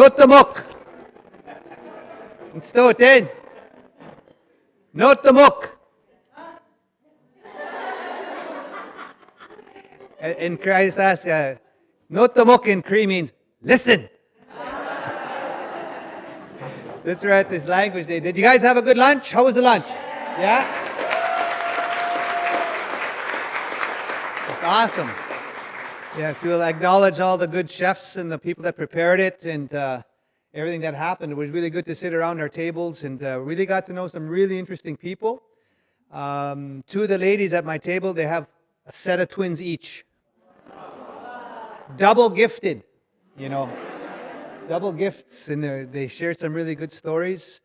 Notamok. Instoten. Notamok. And Christ asked, Notamok in Cree means listen. That's right, this language day. Did you guys have a good lunch? How was the lunch? Yeah? It's awesome. Yeah, to acknowledge all the good chefs and the people that prepared it and everything that happened. It was really good to sit around our tables and really got to know some really interesting people. Two of the ladies at my table, they have a set of twins each. Double gifted, you know. Double gifts, and they shared some really good stories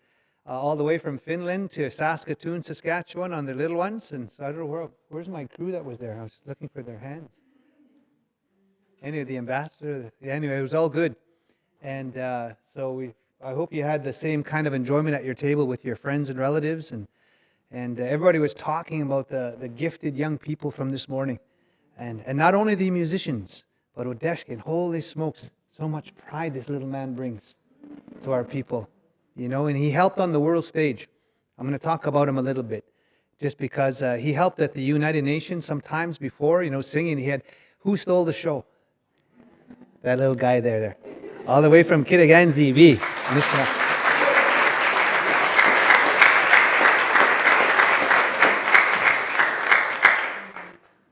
all the way from Finland to Saskatoon, Saskatchewan on their little ones. And so I don't know, where's my crew that was there? I was looking for their hands. Anyway, the ambassador, anyway, it was all good. And so I hope you had the same kind of enjoyment at your table with your friends and relatives. And everybody was talking about the gifted young people from this morning. And not only the musicians, but Odeshkin, holy smokes. So much pride this little man brings to our people, you know, and he helped on the world stage. I'm going to talk about him a little bit, just because he helped at the United Nations sometimes before, you know, singing. He had, who stole the show? That little guy there. All the way from Kitaganzi, B.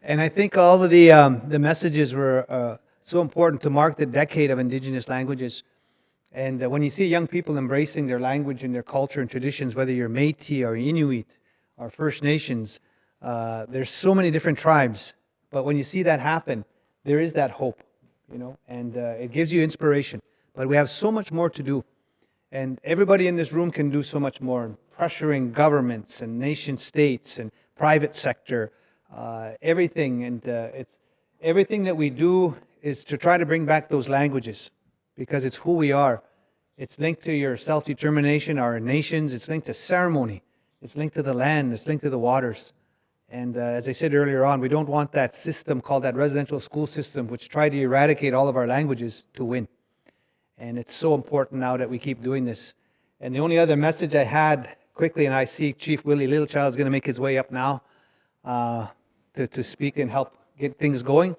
And I think all of the messages were so important to mark the decade of Indigenous languages. And when you see young people embracing their language and their culture and traditions, whether you're Métis or Inuit or First Nations, there's so many different tribes. But when you see that happen, there is that hope, you know, and it gives you inspiration. But we have so much more to do. And everybody in this room can do so much more, pressuring governments and nation states and private sector, everything. And it's everything that we do is to try to bring back those languages, because it's who we are. It's linked to your self-determination, our nations. It's linked to ceremony. It's linked to the land. It's linked to the waters. And as I said earlier on, we don't want that system called that residential school system, which tried to eradicate all of our languages, to win. And it's so important now that we keep doing this. And the only other message I had quickly, and I see Chief Willie Littlechild is going to make his way up now to speak and help get things going,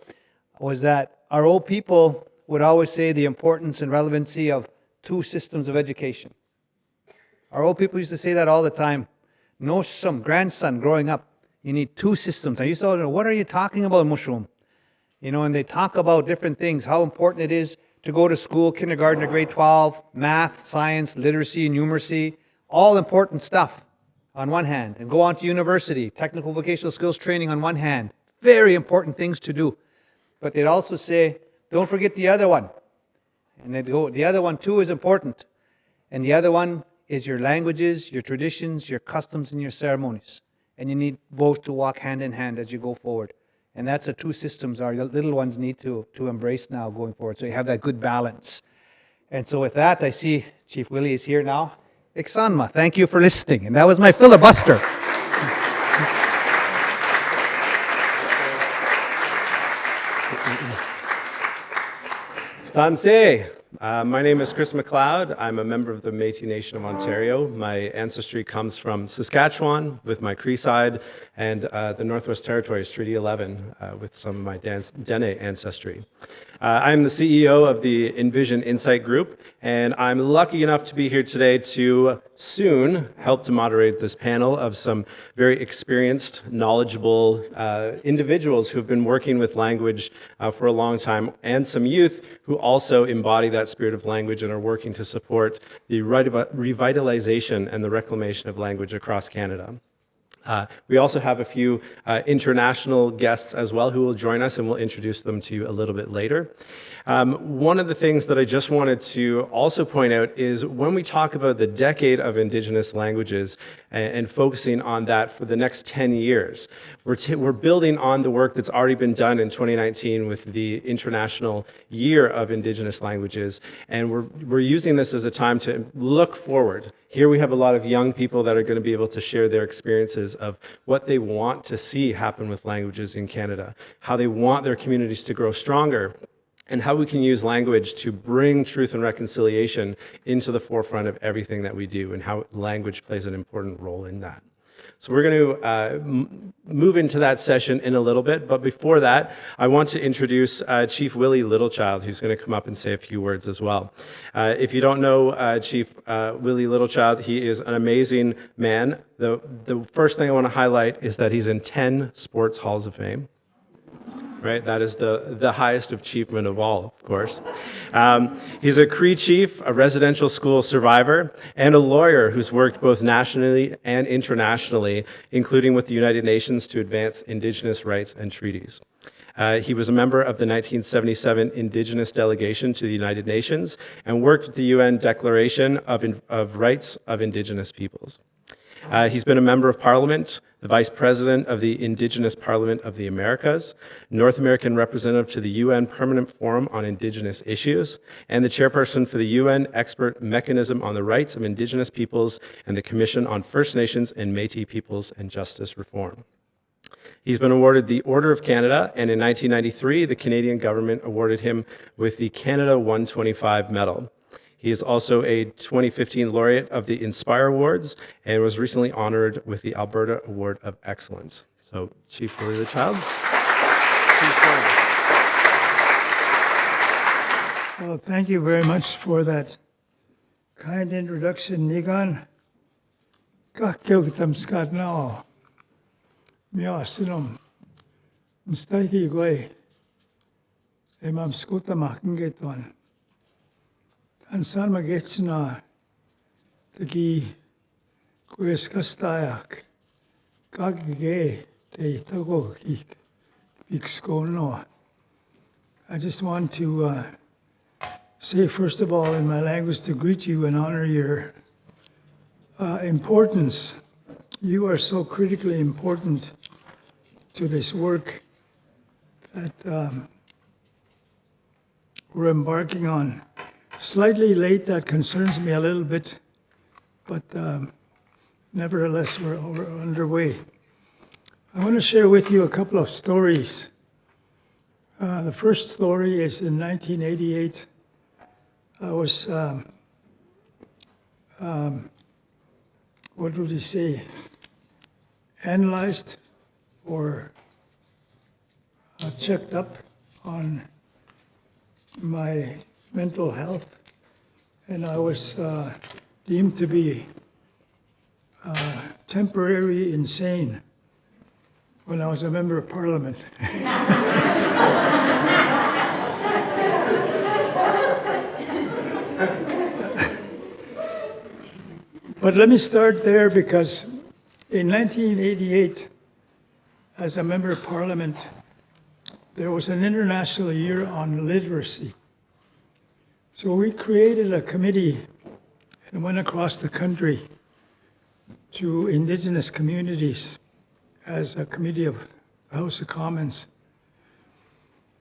was that our old people would always say the importance and relevancy of two systems of education. Our old people used to say that all the time. No, some grandson growing up, you need two systems. I used to wonder, what are you talking about, Mushroom? You know, and they talk about different things, how important it is to go to school, kindergarten to grade 12, math, science, literacy, numeracy, all important stuff on one hand, and go on to university, technical vocational skills training on one hand. Very important things to do. But they'd also say, don't forget the other one. And they'd go, the other one too is important. And the other one is your languages, your traditions, your customs, and your ceremonies. And you need both to walk hand in hand as you go forward. And that's the two systems our little ones need to embrace now going forward. So you have that good balance. And so with that, I see Chief Willie is here now. Iksanma, thank you for listening. And that was my filibuster. Sanse. My name is Chris McLeod. I'm a member of the Métis Nation of Ontario. My ancestry comes from Saskatchewan with my Cree side, and the Northwest Territories, Treaty 11, with some of my Dene ancestry. I'm the CEO of the Envision Insight Group, and I'm lucky enough to be here today to soon help to moderate this panel of some very experienced, knowledgeable individuals who have been working with language for a long time, and some youth who also embody that spirit of language and are working to support the revitalization and the reclamation of language across Canada. We also have a few international guests as well who will join us, and we'll introduce them to you a little bit later. One of the things that I just wanted to also point out is when we talk about the decade of Indigenous languages and focusing on that for the next 10 years, we're building on the work that's already been done in 2019 with the International Year of Indigenous Languages, and we're using this as a time to look forward. Here we have a lot of young people that are going to be able to share their experiences of what they want to see happen with languages in Canada, how they want their communities to grow stronger, and how we can use language to bring truth and reconciliation into the forefront of everything that we do, and how language plays an important role in that. So we're going to move into that session in a little bit, but before that, I want to introduce Chief Willie Littlechild, who's going to come up and say a few words as well. If you don't know Chief Willie Littlechild, he is an amazing man. The first thing I want to highlight is that he's in 10 sports halls of fame. Right, that is the highest achievement of all, of course. He's a Cree chief, a residential school survivor, and a lawyer who's worked both nationally and internationally, including with the United Nations to advance Indigenous rights and treaties. He was a member of the 1977 Indigenous delegation to the United Nations and worked with the UN Declaration of Rights of Indigenous Peoples. He's been a member of Parliament, the Vice President of the Indigenous Parliament of the Americas, North American Representative to the UN Permanent Forum on Indigenous Issues, and the Chairperson for the UN Expert Mechanism on the Rights of Indigenous Peoples and the Commission on First Nations and Métis Peoples and Justice Reform. He's been awarded the Order of Canada, and in 1993, the Canadian government awarded him with the Canada 125 Medal. He is also a 2015 laureate of the Inspire Awards and was recently honored with the Alberta Award of Excellence. So, Chief Willie Littlechild, please join us. Well, thank you very much for that kind introduction, Nigan. Kakiltam skat now. Mia sinum. Mstaki goy. Emam skuta makingeton. And san magetsna tagi kueskastayak kagge te tago no. I just want to say, first of all, in my language, to greet you and honor your importance. You are so critically important to this work that we're embarking on. Slightly late, that concerns me a little bit, but nevertheless, we're underway. I want to share with you a couple of stories. The first story is in 1988. I was, what would you say, analyzed or checked up on my mental health, and I was deemed to be temporarily insane when I was a member of Parliament. But let me start there, because in 1988, as a member of Parliament, there was an International Year on Literacy. So we created a committee and went across the country to Indigenous communities as a committee of the House of Commons.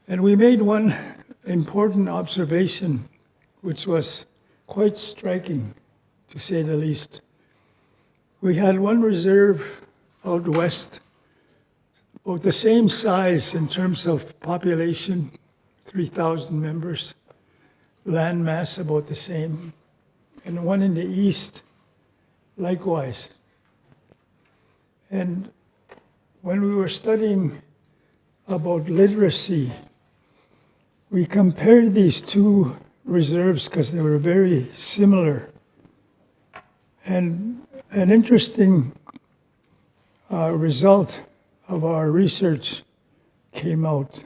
And we made one important observation, which was quite striking, to say the least. We had one reserve out west, about the same size in terms of population, 3,000 members, land mass about the same, and one in the east, likewise. And when we were studying about literacy, we compared these two reserves because they were very similar. And an interesting result of our research came out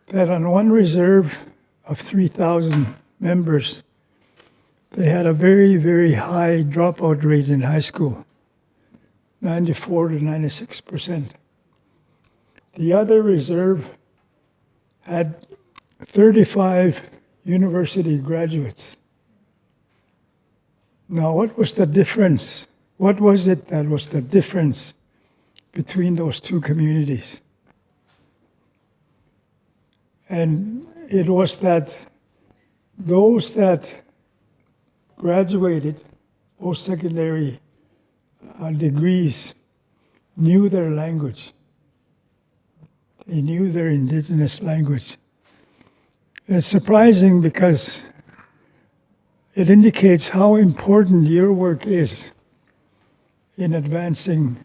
that on one reserve of 3,000 members, they had a very, very high dropout rate in high school, 94 to 96%. The other reserve had 35 university graduates. Now, what was the difference? What was it that was the difference between those two communities? And it was that those that graduated post-secondary degrees knew their language. They knew their Indigenous language. And it's surprising because it indicates how important your work is in advancing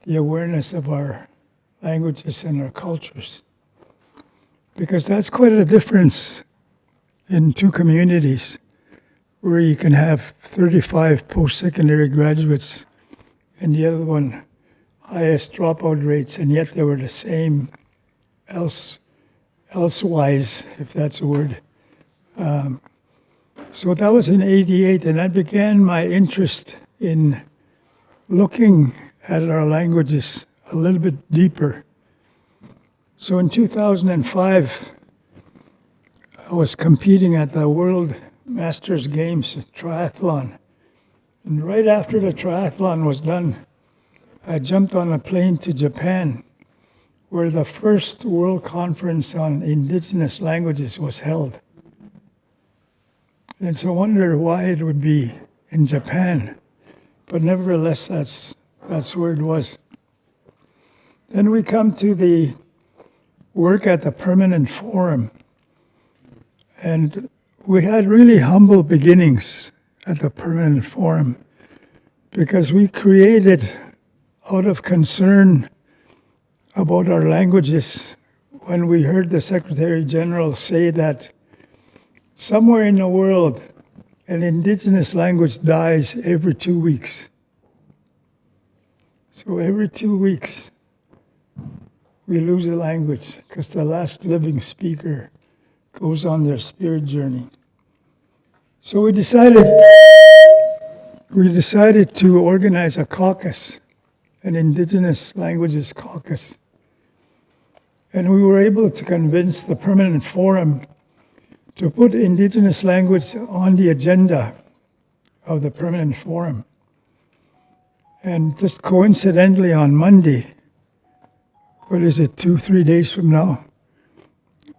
the awareness of our languages and our cultures. Because that's quite a difference in two communities where you can have 35 post-secondary graduates and the other one highest dropout rates, and yet they were the same elsewise, if that's a word. So that was in '88, and that began my interest in looking at our languages a little bit deeper. So in 2005, I was competing at the World Masters Games triathlon. And right after the triathlon was done, I jumped on a plane to Japan, where the first World Conference on Indigenous Languages was held. And so I wondered why it would be in Japan, but nevertheless, that's where it was. Then we come to the work at the Permanent Forum, and we had really humble beginnings at the Permanent Forum because we created, out of concern about our languages, when we heard the Secretary General say that somewhere in the world, an Indigenous language dies every 2 weeks. So every 2 weeks, we lose a language because the last living speaker goes on their spirit journey. So we decided to organize a caucus, an Indigenous Languages Caucus. And we were able to convince the Permanent Forum to put Indigenous language on the agenda of the Permanent Forum. And just coincidentally on Monday, 2-3 days from now,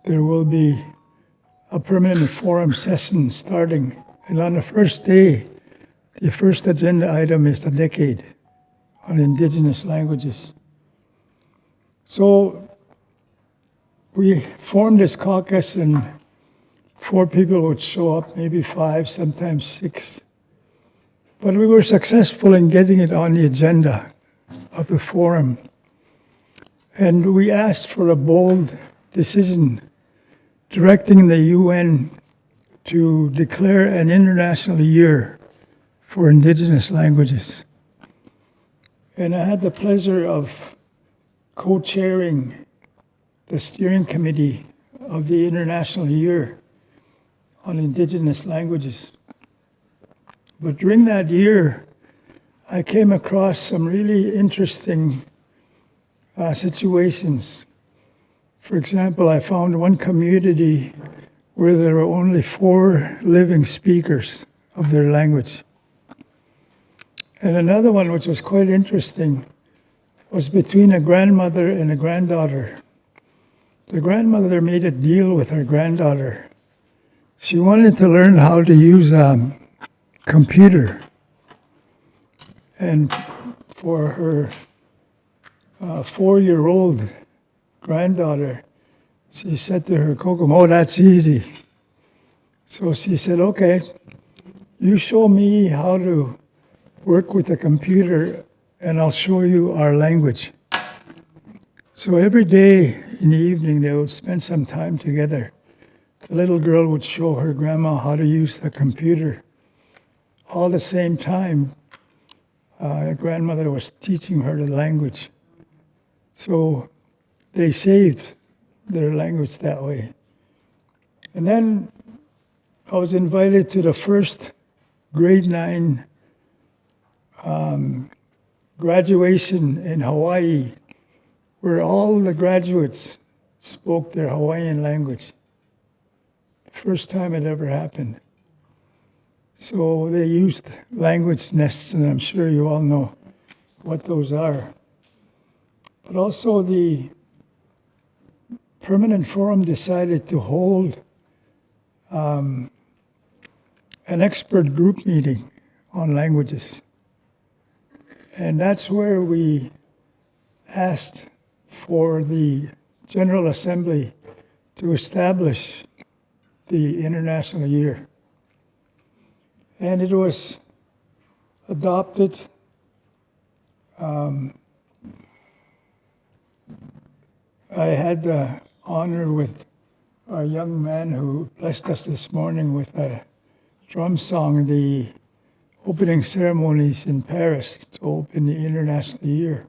there will be a Permanent Forum session starting. And on the first day, the first agenda item is the decade on Indigenous languages. So we formed this caucus, and 4 people would show up, maybe 5, sometimes 6. But we were successful in getting it on the agenda of the forum. And we asked for a bold decision directing the UN to declare an international year for Indigenous languages. And I had the pleasure of co-chairing the steering committee of the International Year on Indigenous languages. But during that year, I came across some really interesting situations. For example, I found one community where there were only 4 living speakers of their language. And another one, which was quite interesting, was between a grandmother and a granddaughter. The grandmother made a deal with her granddaughter. She wanted to learn how to use a computer. And for her 4-year-old granddaughter, she said to her Kokum, "Oh, that's easy." So she said, "Okay, you show me how to work with the computer and I'll show you our language." So every day in the evening, they would spend some time together. The little girl would show her grandma how to use the computer. All the same time, her grandmother was teaching her the language. So they saved their language that way. And then I was invited to the first grade 9 graduation in Hawaii, where all the graduates spoke their Hawaiian language. First time it ever happened. So they used language nests, and I'm sure you all know what those are. But also the Permanent Forum decided to hold an expert group meeting on languages. And that's where we asked for the General Assembly to establish the International Year. And it was adopted I had the honor with our young man who blessed us this morning with a drum song, the opening ceremonies in Paris to open the International Year.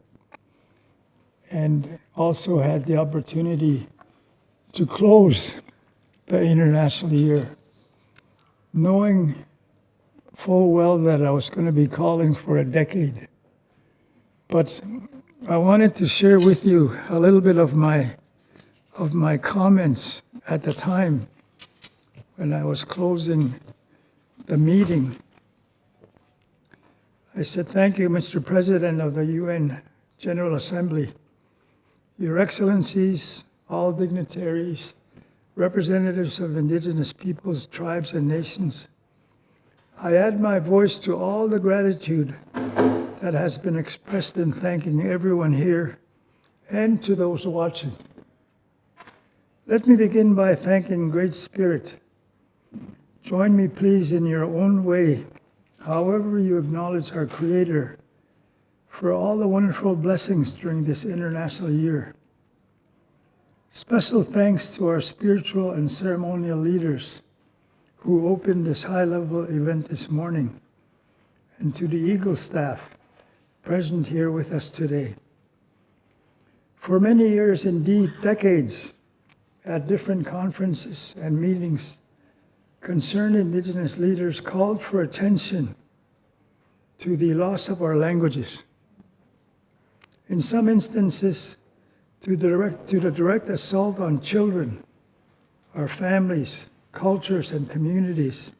And also had the opportunity to close the International Year, knowing full well that I was going to be calling for a decade. But I wanted to share with you a little bit of my comments at the time when I was closing the meeting. I said, "Thank you, Mr. President of the UN General Assembly, Your Excellencies, all dignitaries, representatives of Indigenous peoples, tribes, and nations. I add my voice to all the gratitude that has been expressed in thanking everyone here and to those watching. Let me begin by thanking Great Spirit. Join me, please, in your own way, however you acknowledge our Creator, for all the wonderful blessings during this International Year. Special thanks to our spiritual and ceremonial leaders who opened this high-level event this morning, and to the Eagle staff present here with us today. For many years, indeed decades, at different conferences and meetings, concerned Indigenous leaders called for attention to the loss of our languages. In some instances, to the direct assault on children, our families, cultures, and communities.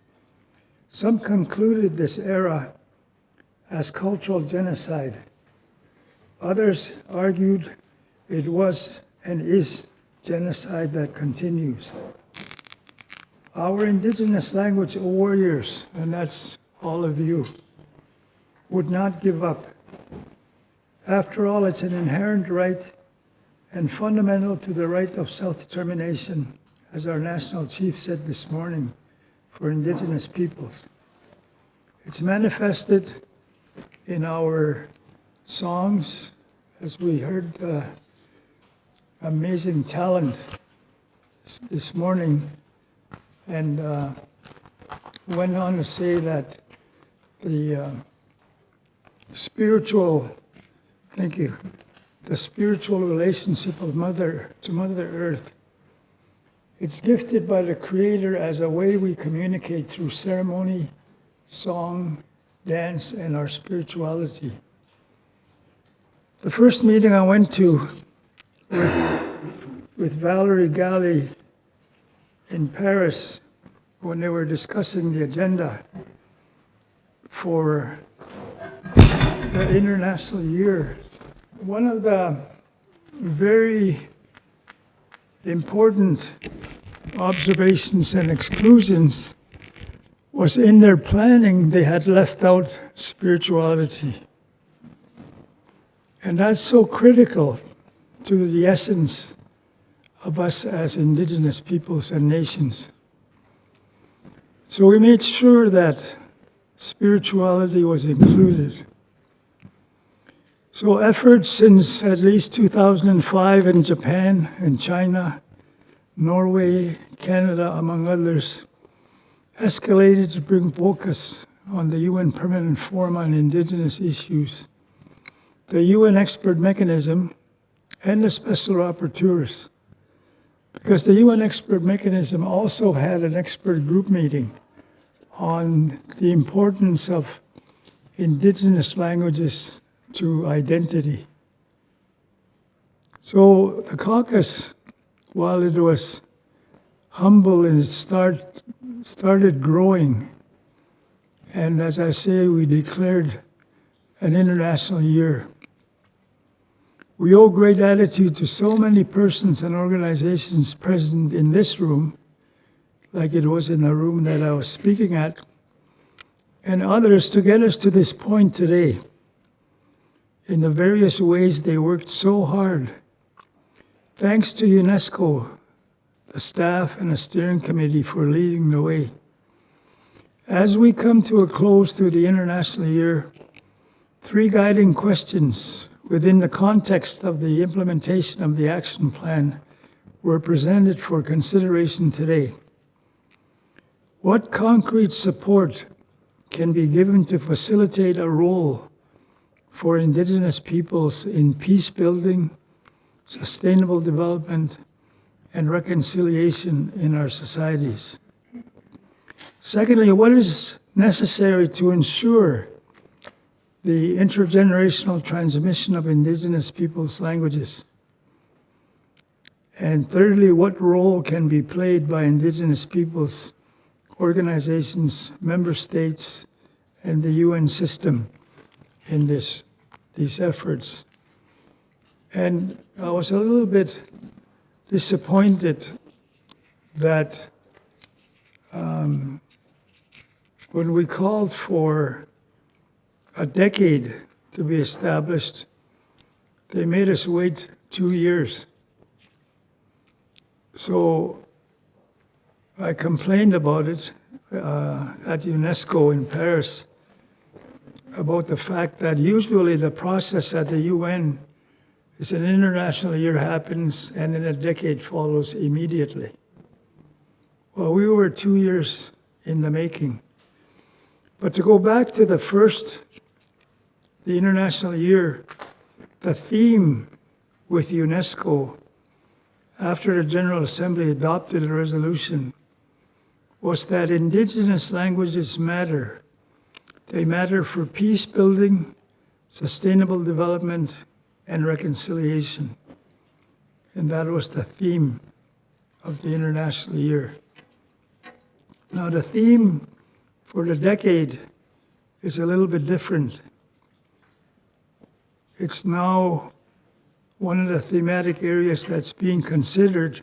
Some concluded this era as cultural genocide. Others argued it was and is genocide that continues. Our Indigenous language warriors, and that's all of you, would not give up. After all, it's an inherent right and fundamental to the right of self-determination, as our National Chief said this morning, for Indigenous peoples. It's manifested in our songs, as we heard amazing talent this morning, and went on to say that the spiritual relationship of Mother Earth, it's gifted by the Creator as a way we communicate through ceremony, song, dance, and our spirituality. The first meeting I went to with Valerie Galli in Paris, when they were discussing the agenda for the International Year, one of the very important observations and exclusions was in their planning, they had left out spirituality. And that's so critical to the essence of us as Indigenous peoples and nations. So we made sure that spirituality was included. So efforts since at least 2005 in Japan and China, Norway, Canada, among others, escalated to bring focus on the UN Permanent Forum on Indigenous Issues, the UN Expert Mechanism, and the Special Rapporteurs. Because the UN Expert Mechanism also had an expert group meeting on the importance of Indigenous languages to identity. So the caucus, while it was humble and it started growing, and as I say, we declared an International Year. We owe great gratitude to so many persons and organizations present in this room, like it was in the room that I was speaking at, and others to get us to this point today. In the various ways they worked so hard. Thanks to UNESCO, the staff, and the steering committee for leading the way. As we come to a close to the International Year, 3 guiding questions within the context of the implementation of the action plan were presented for consideration today. What concrete support can be given to facilitate a role for Indigenous peoples in peace building, sustainable development, and reconciliation in our societies? Secondly, what is necessary to ensure the intergenerational transmission of Indigenous peoples' languages? And thirdly, what role can be played by Indigenous peoples, organizations, member states, and the UN system in these efforts? And I was a little bit disappointed that when we called for a decade to be established, they made us wait 2 years. So I complained about it at UNESCO in Paris, about the fact that usually the process at the UN is an international year happens and then a decade follows immediately. Well, we were 2 years in the making. But to go back to the International Year, the theme with UNESCO, after the General Assembly adopted a resolution, was that Indigenous languages matter. They matter for peace building, sustainable development, and reconciliation. And that was the theme of the International Year. Now, the theme for the decade is a little bit different. It's now one of the thematic areas that's being considered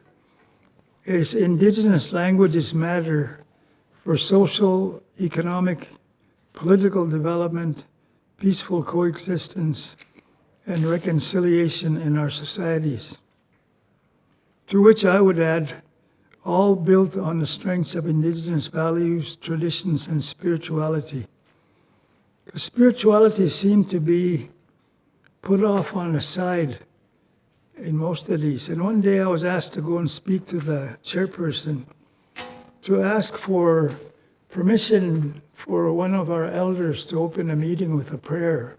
is Indigenous languages matter for social, economic, political development, peaceful coexistence, and reconciliation in our societies. To which I would add, all built on the strengths of Indigenous values, traditions, and spirituality. Spirituality seemed to be put off on the side in most of these. And one day I was asked to go and speak to the chairperson to ask for permission for one of our elders to open a meeting with a prayer.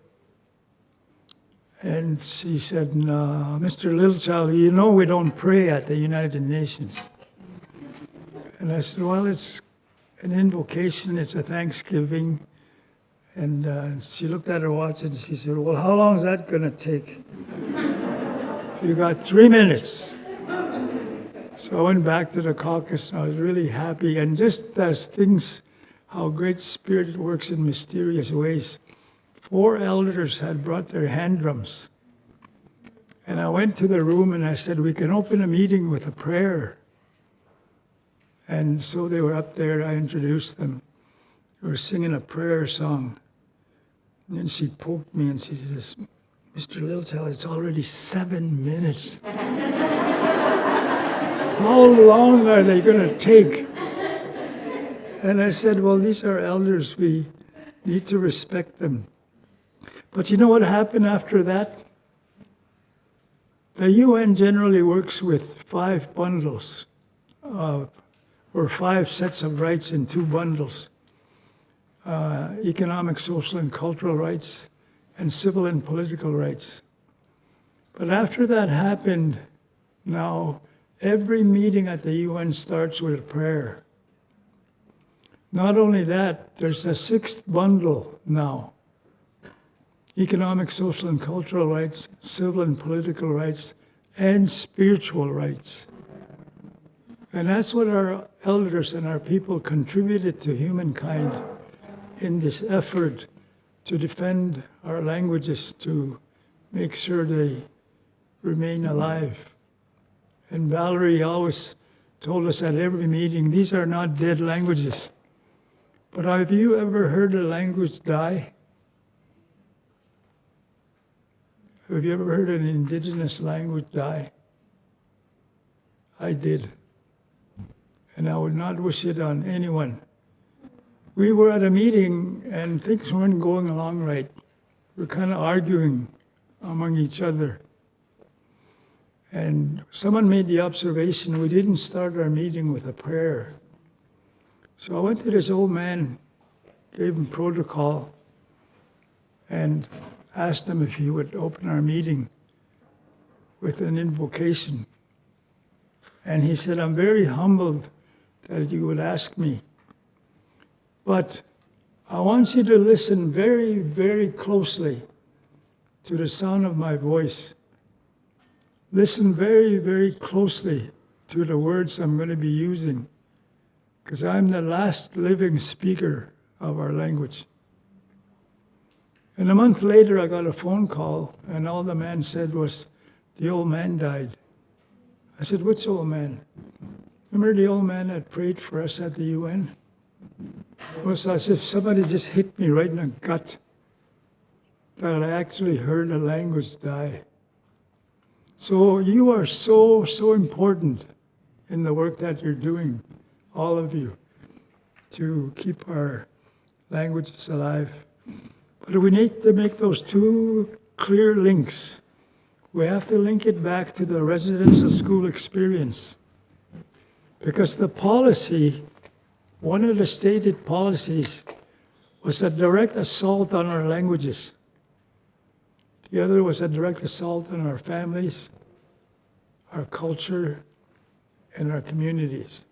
And she said, "No, Mr. Littlechild, you know we don't pray at the United Nations." And I said, "Well, it's an invocation, it's a thanksgiving." And she looked at her watch and she said, "Well, how long is that going to take?" "You got 3 minutes." So I went back to the caucus and I was really happy. And just as things, how Great Spirit works in mysterious ways, 4 elders had brought their hand drums. And I went to the room and I said, "We can open a meeting with a prayer." And so they were up there, I introduced them. They were singing a prayer song. And then she poked me and she says, "Mr. Littlechild, it's already 7 minutes. How long are they going to take?" And I said, "Well, these are elders. We need to respect them." But you know what happened after that? The UN generally works with 5 bundles, or 5 sets of rights in 2 bundles. Economic, social, and cultural rights, and civil and political rights. But after that happened, now every meeting at the UN starts with a prayer. Not only that, there's a 6th bundle now. Economic, social, and cultural rights, civil and political rights, and spiritual rights. And that's what our elders and our people contributed to humankind in this effort to defend our languages, to make sure they remain alive. And Valerie always told us at every meeting, these are not dead languages. But have you ever heard a language die? Have you ever heard an Indigenous language die? I did. and I would not wish it on anyone. We were at a meeting and things weren't going along right. We're kind of arguing among each other. And someone made the observation we didn't start our meeting with a prayer. So I went to this old man, gave him protocol, and asked him if he would open our meeting with an invocation. And he said, I'm very humbled that you would ask me, but I want you to listen very, very closely to the sound of my voice. Listen very, very closely to the words I'm going to be using, because I'm the last living speaker of our language. And a month later, I got a phone call, and all the man said was, the old man died. I said, which old man? Remember the old man that prayed for us at the UN? It was as if somebody just hit me right in the gut, that I actually heard the language die. So you are so, so important in the work that you're doing, all of you, to keep our languages alive. But we need to make those two clear links. We have to link it back to the residential school experience. Because the policy, one of the stated policies, was a direct assault on our languages. The other was a direct assault on our families, our culture, and our communities.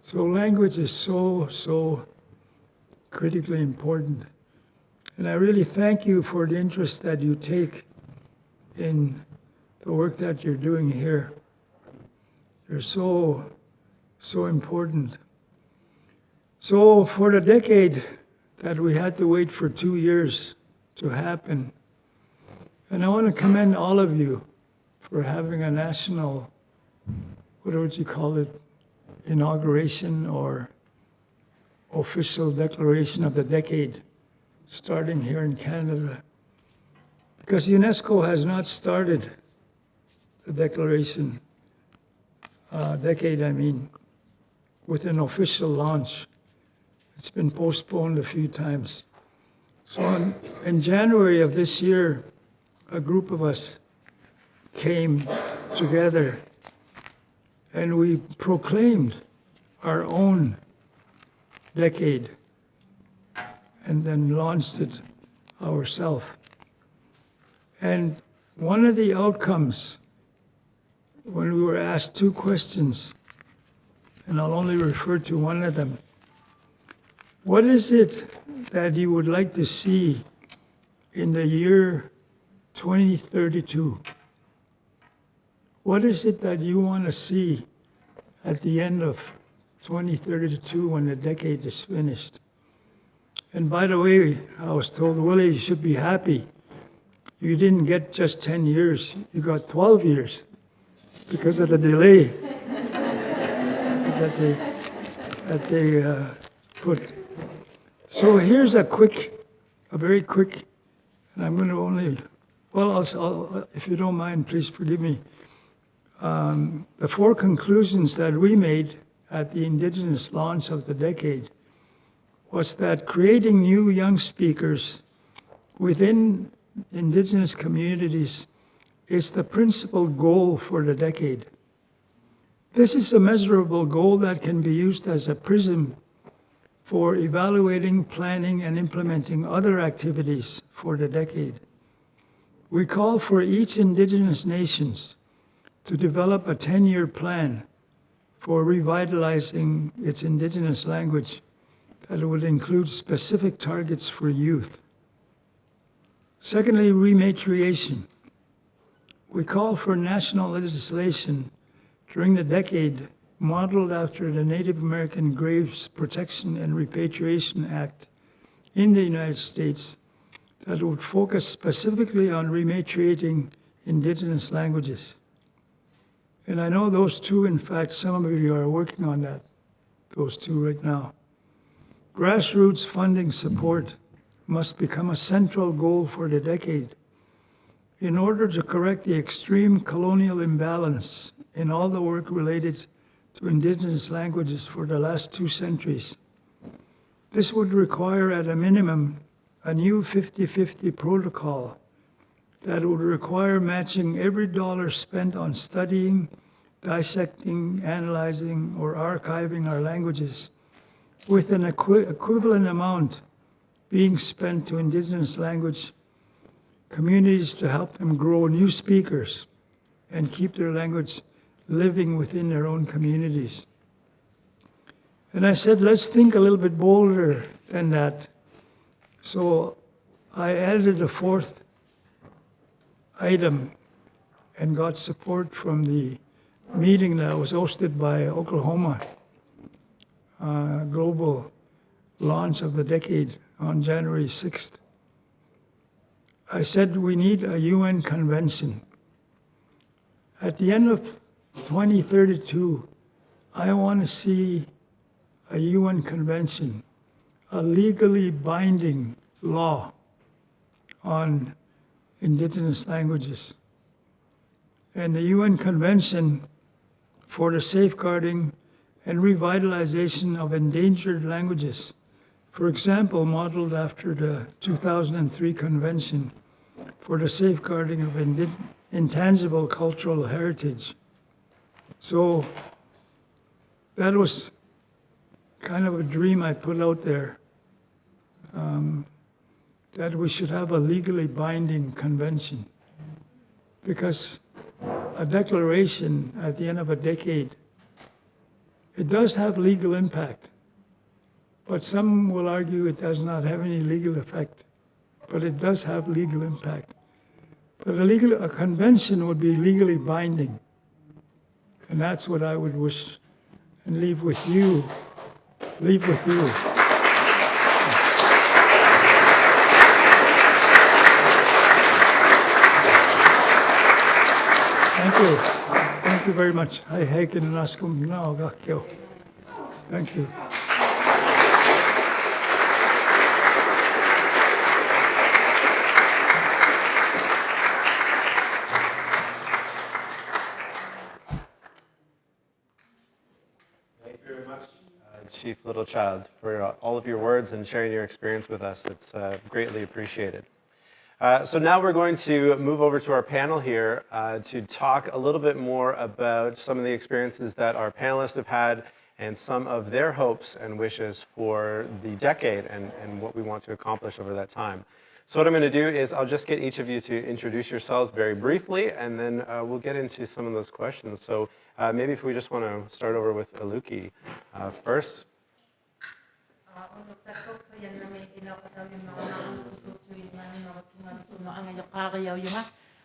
So language is so, so critically important. And I really thank you for the interest that you take in the work that you're doing here. You're so, so important. So for the decade that we had to wait for 2 years to happen, and I want to commend all of you for having a national, what would you call it, inauguration or official declaration of the decade, starting here in Canada. Because UNESCO has not started the declaration, with an official launch. It's been postponed a few times. So in January of this year, a group of us came together and we proclaimed our own decade and then launched it ourselves. And one of the outcomes, when we were asked two questions, and I'll only refer to one of them, what is it that you would like to see in the year 2032? What is it that you want to see at the end of 2032 when the decade is finished? And by the way, I was told, Willie, you should be happy. You didn't get just 10 years, you got 12 years because of the delay that they put. So here's a very quick, and I'm going to only, I'll, if you don't mind, please forgive me. The four conclusions that we made at the Indigenous launch of the decade was that creating new young speakers within Indigenous communities is the principal goal for the decade. This is a measurable goal that can be used as a prism for evaluating, planning, and implementing other activities for the decade. We call for each Indigenous nations to develop a 10-year plan for revitalizing its Indigenous language that would include specific targets for youth. Secondly, rematriation. We call for national legislation during the decade modeled after the Native American Graves Protection and Repatriation Act in the United States that would focus specifically on rematriating Indigenous languages. And I know those two, in fact, some of you are working on that, those two right now. Grassroots funding support must become a central goal for the decade in order to correct the extreme colonial imbalance in all the work related to Indigenous languages for the last 2 centuries. This would require, at a minimum, a new 50-50 protocol that would require matching every dollar spent on studying, dissecting, analyzing, or archiving our languages with an equivalent amount being spent to Indigenous language communities to help them grow new speakers and keep their language living within their own communities. And I said, let's think a little bit bolder than that. So I added a 4th item and got support from the meeting that was hosted by Oklahoma, global launch of the decade on January 6th. I said we need a UN convention. At the end of 2032, I want to see a UN convention, a legally binding law on Indigenous languages. And the UN Convention for the Safeguarding and Revitalization of Endangered Languages, for example, modeled after the 2003 Convention for the Safeguarding of Intangible Cultural Heritage. So that was kind of a dream I put out there, that we should have a legally binding convention. Because a declaration at the end of a decade, it does have legal impact, but some will argue it does not have any legal effect, but it does have legal impact. But a convention would be legally binding, and that's what I would wish and leave with you. Thank you. Thank you very much. Thank you. Chief Littlechild, for all of your words and sharing your experience with us. It's greatly appreciated. So now we're going to move over to our panel here to talk a little bit more about some of the experiences that our panelists have had and some of their hopes and wishes for the decade and what we want to accomplish over that time. So what I'm going to do is I'll just get each of you to introduce yourselves very briefly, and then we'll get into some of those questions. So maybe if we just want to start over with Aluki first.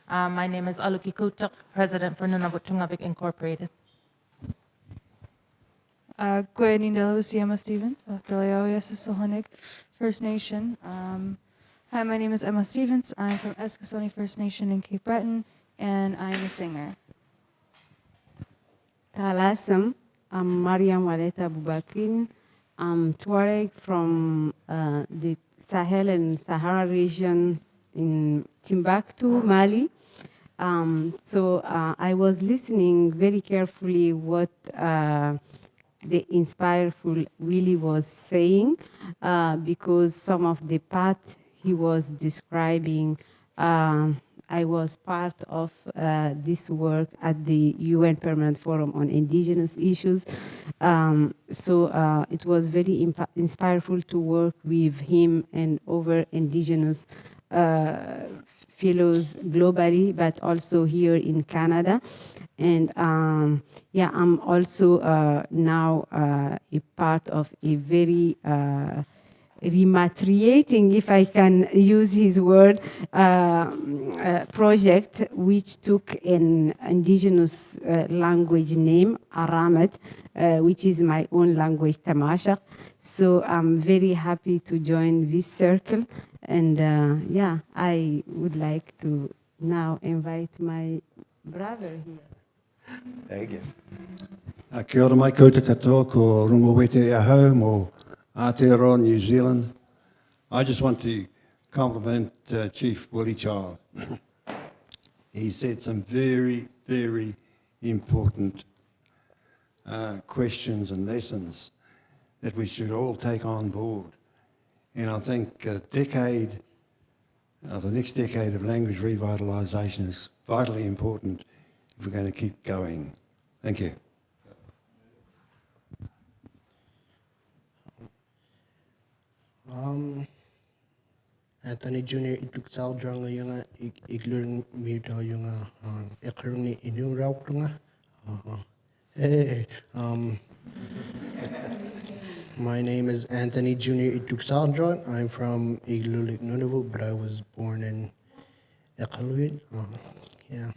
My name is Aluki Kutuk, President for Nunavut Tungavik Incorporated. Emma Stevens, Sohonig First Nation. Hi, my name is Emma Stevens. I'm from Eskasoni First Nation in Cape Breton, and I'm a singer. Talasam, I'm Mariam Waleta Bubakrin. I'm Tuareg from the Sahel and Sahara region in Timbuktu, Mali. So I was listening very carefully what the inspireful Willie was saying, because some of the path he was describing, I was part of this work at the UN Permanent Forum on Indigenous Issues. So it was very inspireful to work with him and other Indigenous fellows globally, but also here in Canada. And yeah, I'm also now a part of a very repatriating, if I can use his word, project which took an indigenous language name, Aramat, which is my own language, Tamashaq. So I'm very happy to join this circle. And yeah, I would like to now invite my brother here. Thank you. Kia ora mai koutou katoa ko rungo wetere ahau mo Aotearoa, New Zealand. I just want to compliment Chief Willie Littlechild. He said some very, very important questions and lessons that we should all take on board. And I think the next decade of language revitalisation is vitally important if we're going to keep going. Thank you. Anthony Jr. ituksaw drang yung iglurng mito yung ekarong ni inuraw nga. My name is Anthony Jr. Ituksaw. I'm from Iglulik, Nunavut, but I was born in Iqaluit. Yeah.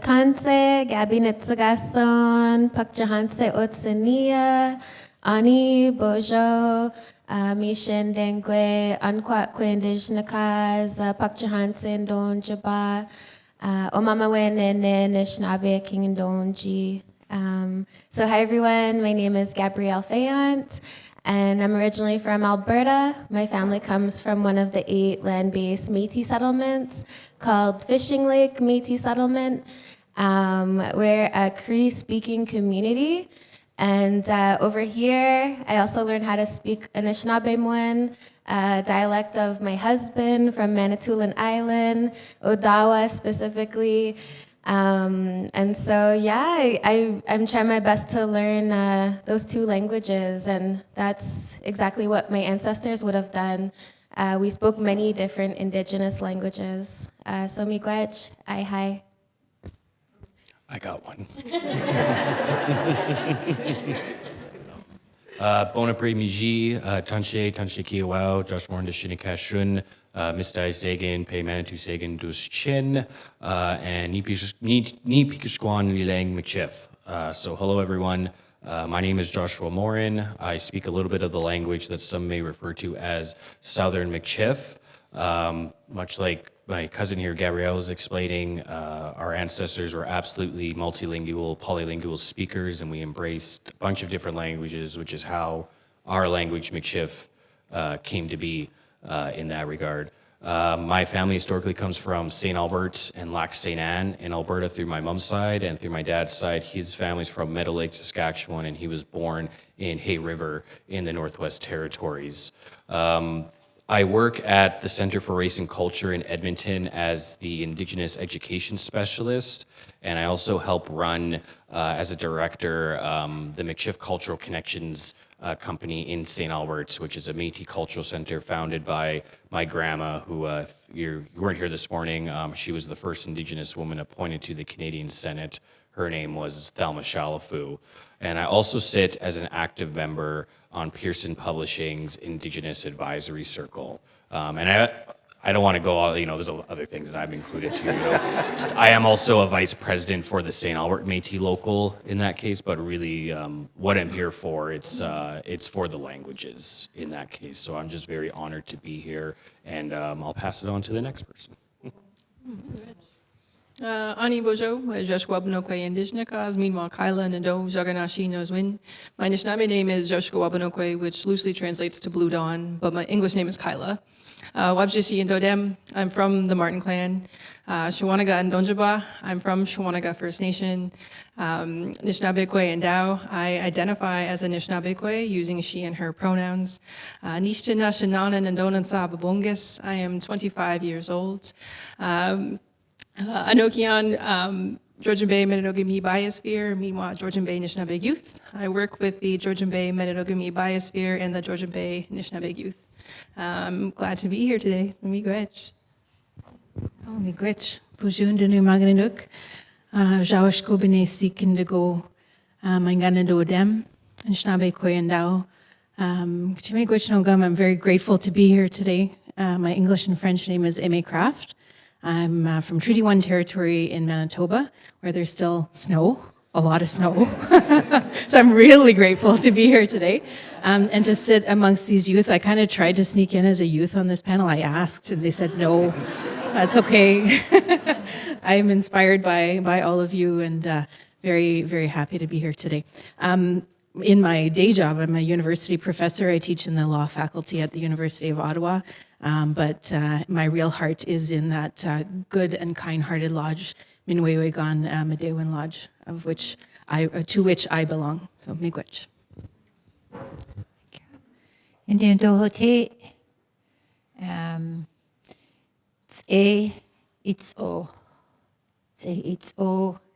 Tanse, Gabi Netsagason, Pakchahanse Otsania, Ani Bojo, Mishen Dengue, Anquat Quindishnakas, Pakchahanse Donjaba, Omama Wenene, Nishnabe King Donji. So hi everyone, my name is Gabrielle Fayant, and I'm originally from Alberta. My family comes from one of the 8 land-based Métis settlements called Fishing Lake Métis Settlement. We're a Cree-speaking community, and over here, I also learned how to speak Anishinaabemowin, dialect of my husband from Manitoulin Island, Odawa specifically. And so, yeah, I'm trying my best to learn those 2 languages, and that's exactly what my ancestors would have done. We spoke many different Indigenous languages. So miigwech, ai hai. I got one. Bon après-midi, Tanshe Kiawao, Josh Warren de Shinikashun, Mistai Sagan, Pei Manitou Sagan Dus Chin, and Nipikashkwan Lilang Mchif. So hello everyone. My name is Joshua Morin. I speak a little bit of the language that some may refer to as Southern Mchif. Much like my cousin here, Gabrielle, was explaining, our ancestors were absolutely multilingual, polylingual speakers, and we embraced a bunch of different languages, which is how our language, Mchif, came to be in that regard. My family historically comes from St. Albert and Lac St. Anne in Alberta through my mom's side, and through my dad's side, his family's from Meadow Lake, Saskatchewan, and he was born in Hay River in the Northwest Territories. I work at the Center for Race and Culture in Edmonton as the Indigenous Education Specialist, and I also help run, as a director, the Mchif Cultural Connections company in St. Albert's, which is a Métis cultural center founded by my grandma, who, if you weren't here this morning, she was the first Indigenous woman appointed to the Canadian Senate. Her name was Thelma Shalafu. And I also sit as an active member on Pearson Publishing's Indigenous Advisory Circle. And I don't want to go all, there's other things that I've included too. I am also a vice president for the St. Albert Métis local in that case, but really what I'm here for, it's for the languages in that case. So I'm just very honored to be here, and I'll pass it on to the next person. Ani Bojo, Joshua Wabanokwe Indigenous, meanwhile Kyla Nado, Jaganashi knows when. My Anishinaabe name is Joshua Wabanokwe, which loosely translates to Blue Dawn, but my English name is Kyla. Wabjishi and Dodem, I'm from the Martin clan. Shawanaga and Donjaba, I'm from Shawanaga First Nation. Nishnabekwe and Dao, I identify as a Nishnabekwe using she and her pronouns. Nishtina Shananan and Donansa Babongis, I am 25 years old. Anokian, Georgian Bay Methodogami Biosphere, meanwhile Georgian Bay Anishinaabe Youth. I work with the Georgian Bay Methodogami Biosphere and the Georgian Bay Anishinaabe Youth. I'm glad to be here today. Miigwech. Oh, miigwech. Pujun denu maganiduk. Jawash ko bine sikindigo manganado dem. Anishinaabe koyandao. Miigwech nogam. I'm very grateful to be here today. My English and French name is Aimee Craft. I'm from Treaty 1 territory in Manitoba, where there's still snow, a lot of snow. So I'm really grateful to be here today and to sit amongst these youth. I kind of tried to sneak in as a youth on this panel. I asked and they said, no, that's okay. I'm inspired by all of you and very, very happy to be here today. In my day job, I'm a university professor. I teach in the law faculty at the University of Ottawa. But my real heart is in that good and kind-hearted lodge Minwewegan Medewan Lodge, to which I belong. So miigwech. Indian dohote, it's o,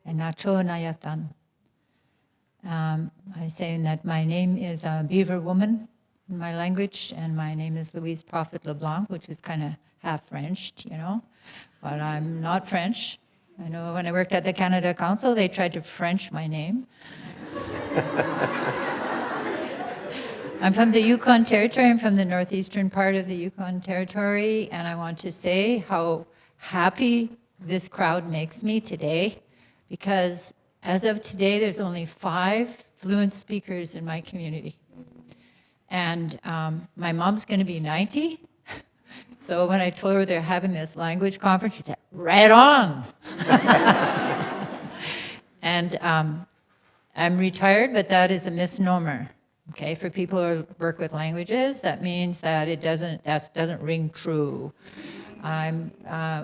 and nacho nayatan. I say that my name is Beaver Woman in my language, and my name is Louise Prophet LeBlanc, which is kind of half French, you know, but I'm not French. I know when I worked at the Canada Council, they tried to French my name. I'm from the Yukon Territory. I'm from the northeastern part of the Yukon Territory, and I want to say how happy this crowd makes me today, because as of today, there's only 5 fluent speakers in my community. And my mom's going to be 90. So when I told her they're having this language conference, she said, right on. And I'm retired, but that is a misnomer. Okay, for people who work with languages, that means that that doesn't ring true. I'm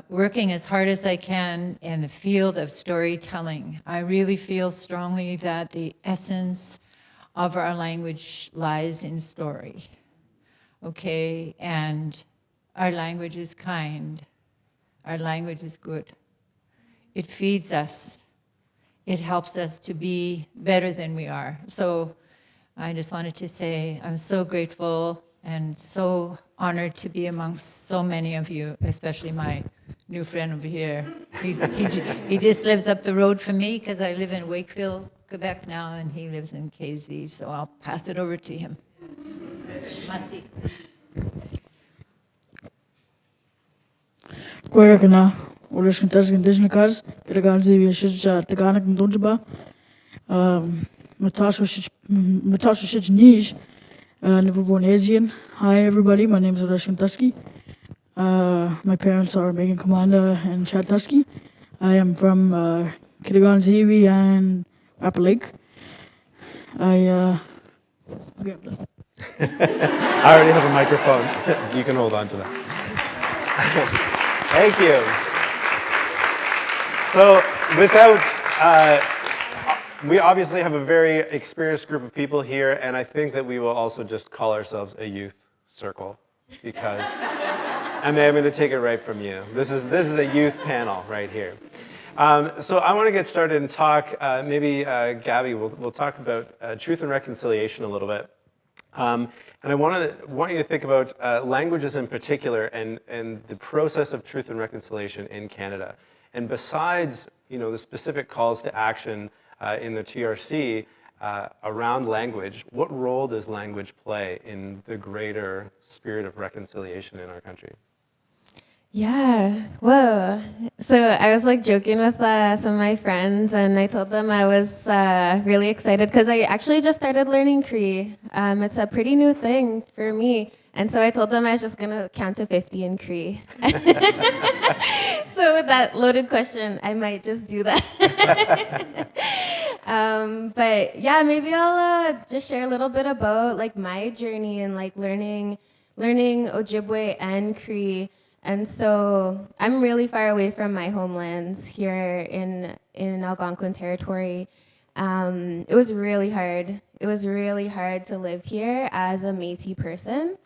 working as hard as I can in the field of storytelling. I really feel strongly that the essence of our language lies in story. Okay, and our language is kind. Our language is good. It feeds us. It helps us to be better than we are. So I just wanted to say I'm so grateful and so honored to be amongst so many of you, especially my new friend over here. He just lives up the road from me because I live in Wakefield, Quebec now, and he lives in KZ, so I'll pass it over to him. Merci. Kwekana, Ulush Kentas Indigenous, Kiraganzi, Shij, Taganak, Dunjaba, Matasha Shij Nish, Liverpool Asian. Hi, everybody. My name is Ulush Kentuski. My parents are Megan Commander and Chad Tusky. I am from Kiraganzi and Rapper Lake. I already have a microphone. You can hold on to that. Thank you. So we obviously have a very experienced group of people here, and I think that we will also just call ourselves a youth circle, because, I'm going to take it right from you. This is a youth panel right here. So I want to get started and talk, maybe Gabby, we'll talk about truth and reconciliation a little bit. And I want you to think about languages in particular and the process of truth and reconciliation in Canada. And besides, the specific calls to action in the TRC around language, what role does language play in the greater spirit of reconciliation in our country? Yeah, whoa. So I was joking with some of my friends, and I told them I was really excited because I actually just started learning Cree. It's a pretty new thing for me. And so I told them I was just going to count to 50 in Cree. So with that loaded question, I might just do that. But yeah, maybe I'll just share a little bit about my journey and learning Ojibwe and Cree. And so I'm really far away from my homelands here in Algonquin territory. It was really hard. It was really hard to live here as a Métis person.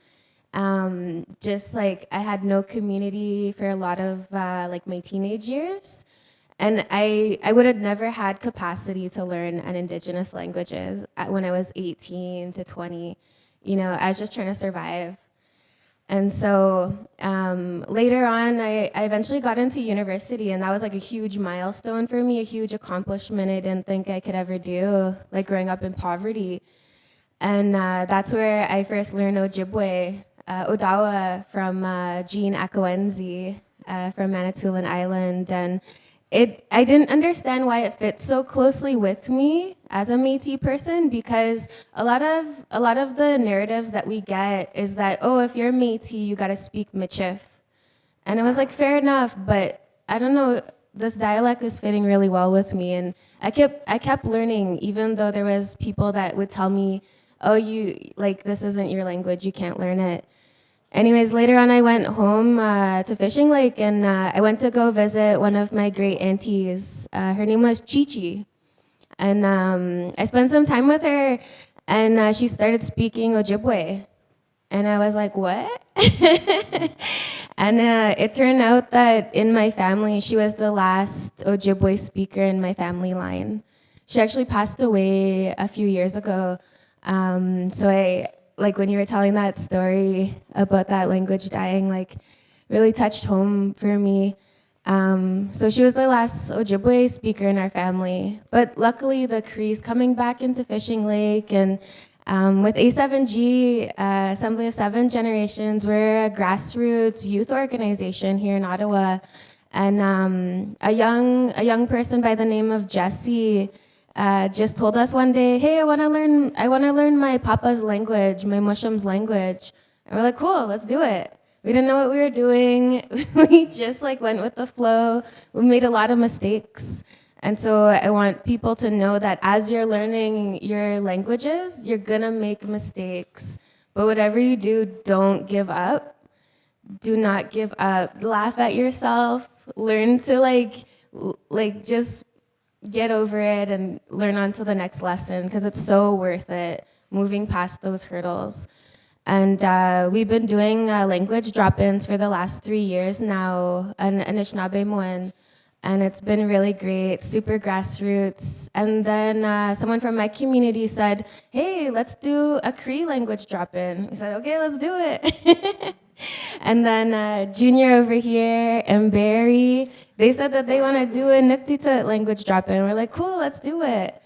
I had no community for a lot of my teenage years. And I would have never had capacity to learn an Indigenous languages when I was 18 to 20. I was just trying to survive. And so later on, I eventually got into university, and that was a huge milestone for me, a huge accomplishment I didn't think I could ever do, growing up in poverty. And that's where I first learned Ojibwe, Odawa from Jean Akawenzi from Manitoulin Island. And I didn't understand why it fit so closely with me as a Métis person, because a lot of the narratives that we get is that, oh, if you're Métis, you got to speak Michif. And I was fair enough, but I don't know, this dialect is fitting really well with me. And I kept learning, even though there was people that would tell me, oh, this isn't your language, you can't learn it. Anyways, later on, I went home to Fishing Lake, and I went to go visit one of my great aunties. Her name was Chichi. And I spent some time with her, and she started speaking Ojibwe. And I was like, what? And it turned out that in my family, she was the last Ojibwe speaker in my family line. She actually passed away a few years ago. So like when you were telling that story about that language dying, like really touched home for me. So she was the last Ojibwe speaker in our family. But luckily the Cree's coming back into Fishing Lake, and with A7G, Assembly of Seven Generations, we're a grassroots youth organization here in Ottawa. And a young person by the name of Jesse just told us one day, hey, I want to learn my papa's language, my Musham's language. And we're like, cool, let's do it. We didn't know what we were doing. We just like went with the flow. We made a lot of mistakes. And so I want people to know that as you're learning your languages, you're gonna make mistakes. But whatever you do, don't give up. Do not give up. Laugh at yourself. Learn to like just get over it and learn on to the next lesson, because it's so worth it, moving past those hurdles. And we've been doing language drop-ins for the last 3 years now, Anishinaabe Moan, and it's been really great, super grassroots. And then someone from my community said, hey, let's do a Cree language drop-in. We said, okay, let's do it. And then Junior over here and Barry, they said that they want to do a Nuktitut language drop-in. We're like, cool, let's do it.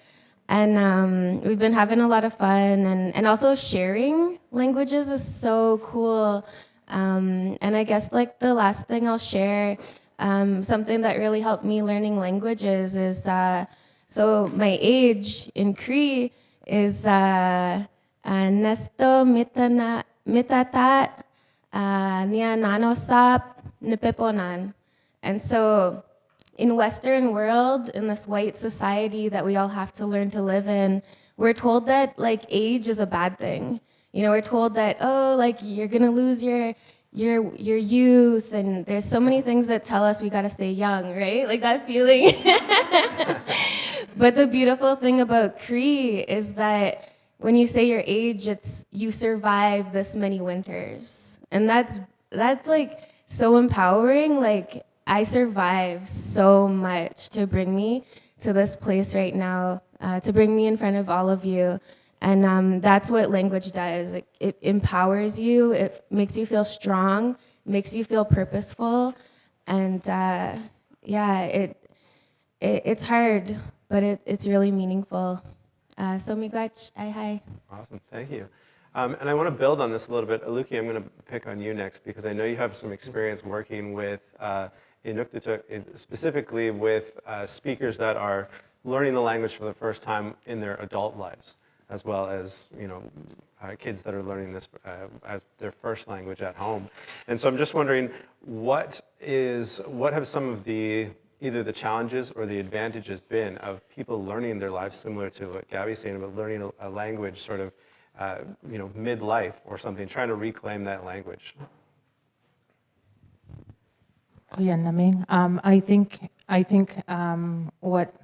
And we've been having a lot of fun, and also sharing languages is so cool. And I guess like the last thing I'll share, something that really helped me learning languages is, so my age in Cree is Nesto Mitatat Nia Nanosap Nipeponan. And so in Western world, in this white society that we all have to learn to live in, we're told that like age is a bad thing. You know, we're told that, oh, like you're gonna lose your youth, and there's so many things that tell us we gotta stay young, right? Like that feeling. But the beautiful thing about Cree is that when you say your age, it's you survive this many winters. And that's like so empowering. Like I survived so much to bring me to this place right now, to bring me in front of all of you. And that's what language does. It empowers you, it makes you feel strong, makes you feel purposeful. And yeah, it's hard, but it's really meaningful. So miigwech, hi. Awesome, thank you. And I want to build on this a little bit. Aluki, I'm going to pick on you next, because I know you have some experience working with Inuktitut, specifically with speakers that are learning the language for the first time in their adult lives, as well as kids that are learning this as their first language at home. And so I'm just wondering, what have some of the either the challenges or the advantages been of people learning their lives, similar to what Gabby's saying about learning a language sort of midlife or something, trying to reclaim that language? Kuya naming. I think what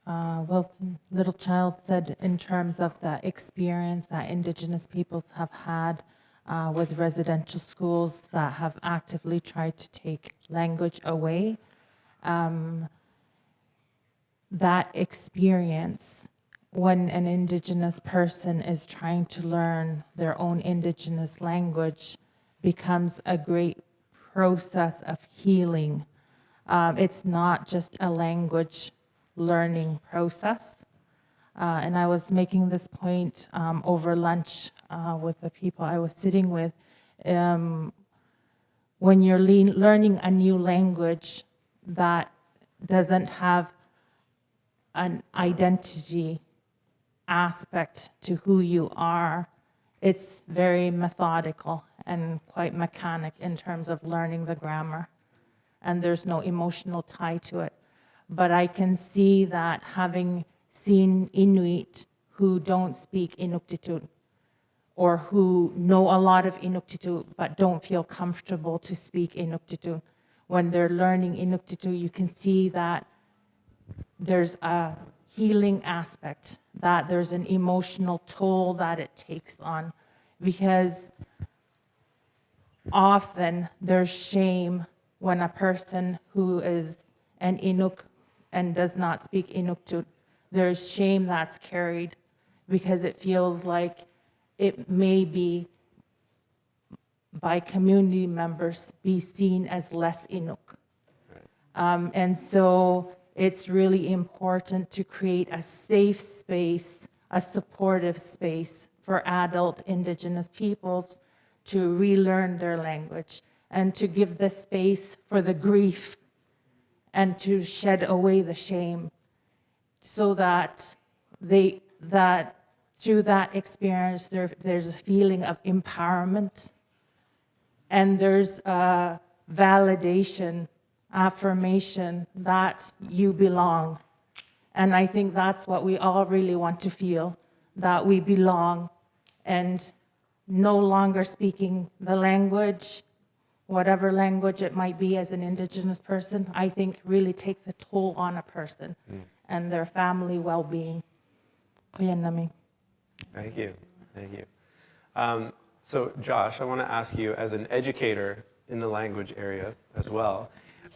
Wilton Littlechild said in terms of the experience that Indigenous peoples have had with residential schools that have actively tried to take language away. That experience, when an Indigenous person is trying to learn their own Indigenous language, becomes a great process of healing. It's not just a language learning process. And I was making this point over lunch with the people I was sitting with. When you're learning a new language that doesn't have an identity aspect to who you are, it's very methodical and quite mechanic in terms of learning the grammar, and there's no emotional tie to it. But I can see that, having seen Inuit who don't speak Inuktitut, or who know a lot of Inuktitut but don't feel comfortable to speak Inuktitut. When they're learning Inuktitut, you can see that there's a healing aspect, that there's an emotional toll that it takes on, because often there's shame when a person who is an Inuk and does not speak Inuktitut, there's shame that's carried because it feels like it may be, by community members, be seen as less Inuk. And so it's really important to create a safe space, a supportive space for adult Indigenous peoples to relearn their language and to give the space for the grief and to shed away the shame, so that through that experience there's a feeling of empowerment, and there's a validation, affirmation that you belong. And I think that's what we all really want to feel, that we belong. And no longer speaking the language, whatever language it might be, as an Indigenous person, I think really takes a toll on a person and their family well-being. Thank you. Thank you. So Josh, I want to ask you, as an educator in the language area as well,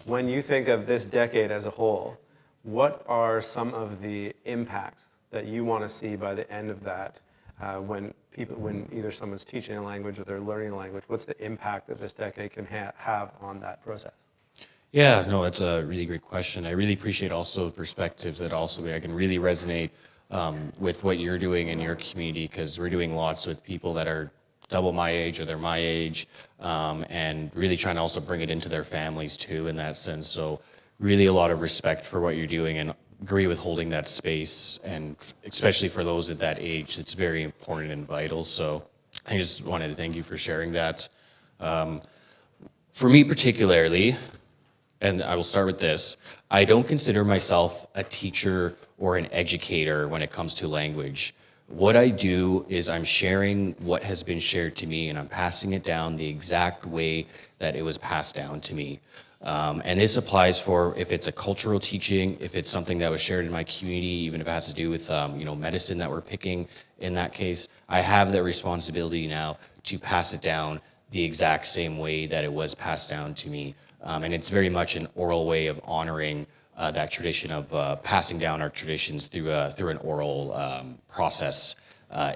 when you think of this decade as a whole, what are some of the impacts that you want to see by the end of that, when either someone's teaching a language or they're learning a language? What's the impact that this decade can have on that process? Yeah, no, that's a really great question. I really appreciate also perspectives that also I can really resonate with what you're doing in your community, because we're doing lots with people that are double my age or they're my age, and really trying to also bring it into their families too in that sense. So really a lot of respect for what you're doing, and agree with holding that space, and especially for those at that age, it's very important and vital. So I just wanted to thank you for sharing that. For me particularly, and I will start with this, I don't consider myself a teacher or an educator when it comes to language. What I do is I'm sharing what has been shared to me, and I'm passing it down the exact way that it was passed down to me. And this applies for if it's a cultural teaching, if it's something that was shared in my community, even if it has to do with medicine that we're picking in that case. I have that responsibility now to pass it down the exact same way that it was passed down to me. And it's very much an oral way of honoring that tradition of passing down our traditions through an oral process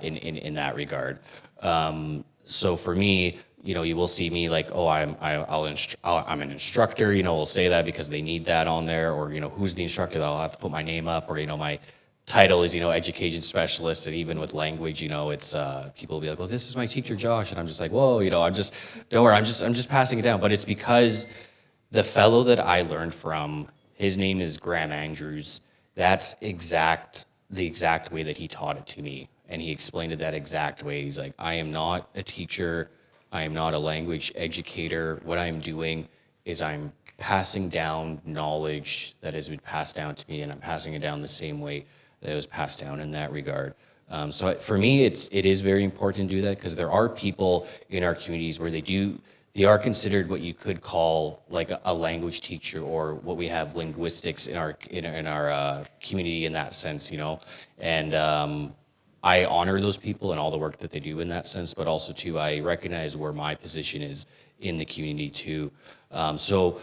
in that regard. So for me, you will see me like, oh, I'm an instructor. We'll say that because they need that on there, or who's the instructor? I'll have to put my name up, or my title is education specialist. And even with language, it's people will be like, well, this is my teacher Josh, and I'm just like, whoa, don't worry, I'm just passing it down. But it's because the fellow that I learned from, his name is Graham Andrews. That's the exact way that he taught it to me. And he explained it that exact way. He's like, I am not a teacher. I am not a language educator. What I'm doing is I'm passing down knowledge that has been passed down to me, and I'm passing it down the same way that it was passed down in that regard. So for me, it is very important to do that, because there are people in our communities where they are considered what you could call like a language teacher, or what we have linguistics in our community in that sense, and I honor those people and all the work that they do in that sense, but also too, I recognize where my position is in the community too. So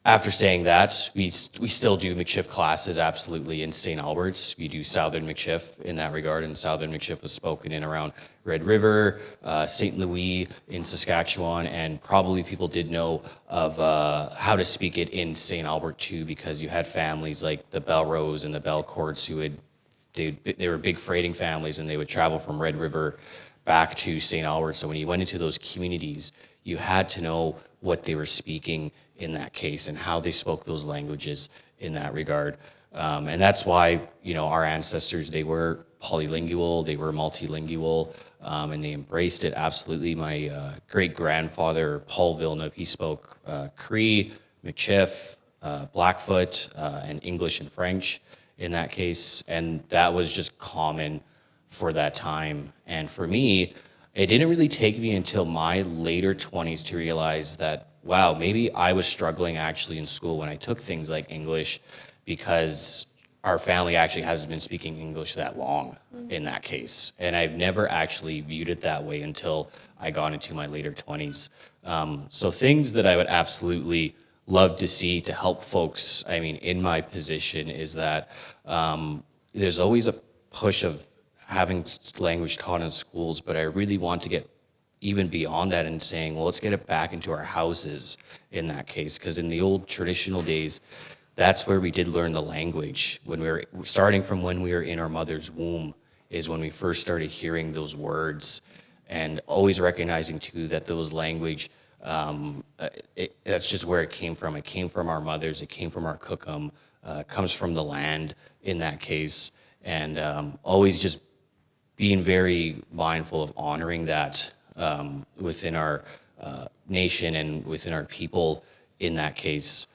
after saying that, we still do Michif classes, absolutely, in St. Albert's. We do Southern Michif in that regard, and Southern Michif was spoken in around Red River, St. Louis in Saskatchewan, and probably people did know of how to speak it in St. Albert too, because you had families like the Belrose and the Bellegardes who they were big freighting families, and they would travel from Red River back to St. Albert. So when you went into those communities, you had to know what they were speaking in that case and how they spoke those languages in that regard. And that's why, our ancestors, they were polylingual, they were multilingual, and they embraced it absolutely. My great-grandfather, Paul Villeneuve, he spoke Cree, Michif, Blackfoot, and English and French in that case, and that was just common for that time. And for me, it didn't really take me until my later 20s to realize that, wow, maybe I was struggling actually in school when I took things like English, because our family actually hasn't been speaking English that long in that case. And I've never actually viewed it that way until I got into my later 20s. So things that I would absolutely love to see to help folks, I mean, in my position, is that there's always a push of having language taught in schools, but I really want to get even beyond that and saying, well, let's get it back into our houses in that case, because in the old traditional days, that's where we did learn the language. When we were starting from when we were in our mother's womb is when we first started hearing those words, and always recognizing too that those language, that's just where it came from. It came from our mothers, it came from our cookum, comes from the land in that case, and always just being very mindful of honoring that within our nation and within our people in that case.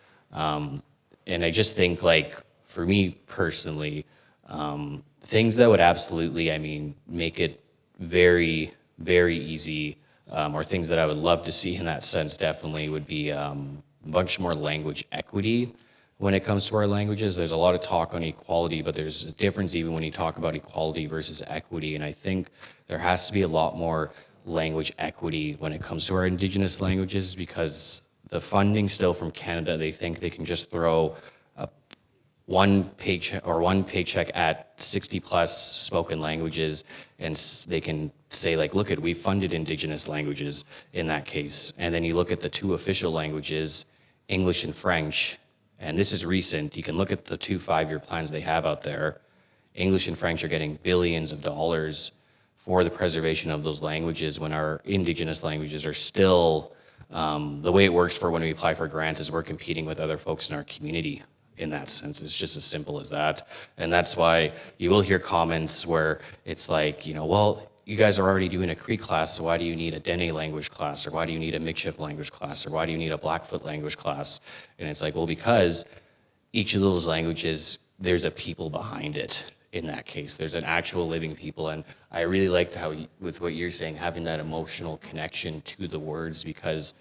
And I just think, like, for me personally, things that would absolutely, I mean, make it very, very easy, or things that I would love to see in that sense definitely would be a bunch more language equity when it comes to our languages. There's a lot of talk on equality, but there's a difference even when you talk about equality versus equity. And I think there has to be a lot more language equity when it comes to our Indigenous languages, because the funding still from Canada, they think they can just throw one paycheck at 60 plus spoken languages, and they can say, like, look, we funded Indigenous languages in that case. And then you look at the two official languages, English and French, and this is recent. You can look at the 2 5-year plans they have out there. English and French are getting billions of dollars for the preservation of those languages, when our Indigenous languages are still, the way it works for when we apply for grants is we're competing with other folks in our community in that sense. It's just as simple as that. And that's why you will hear comments where it's like, well, you guys are already doing a Cree class, so why do you need a Dene language class? Or why do you need a Michif language class? Or why do you need a Blackfoot language class? And it's like, well, because each of those languages, there's a people behind it. In that case, there's an actual living people. And I really liked how, with what you're saying, having that emotional connection to the words, because,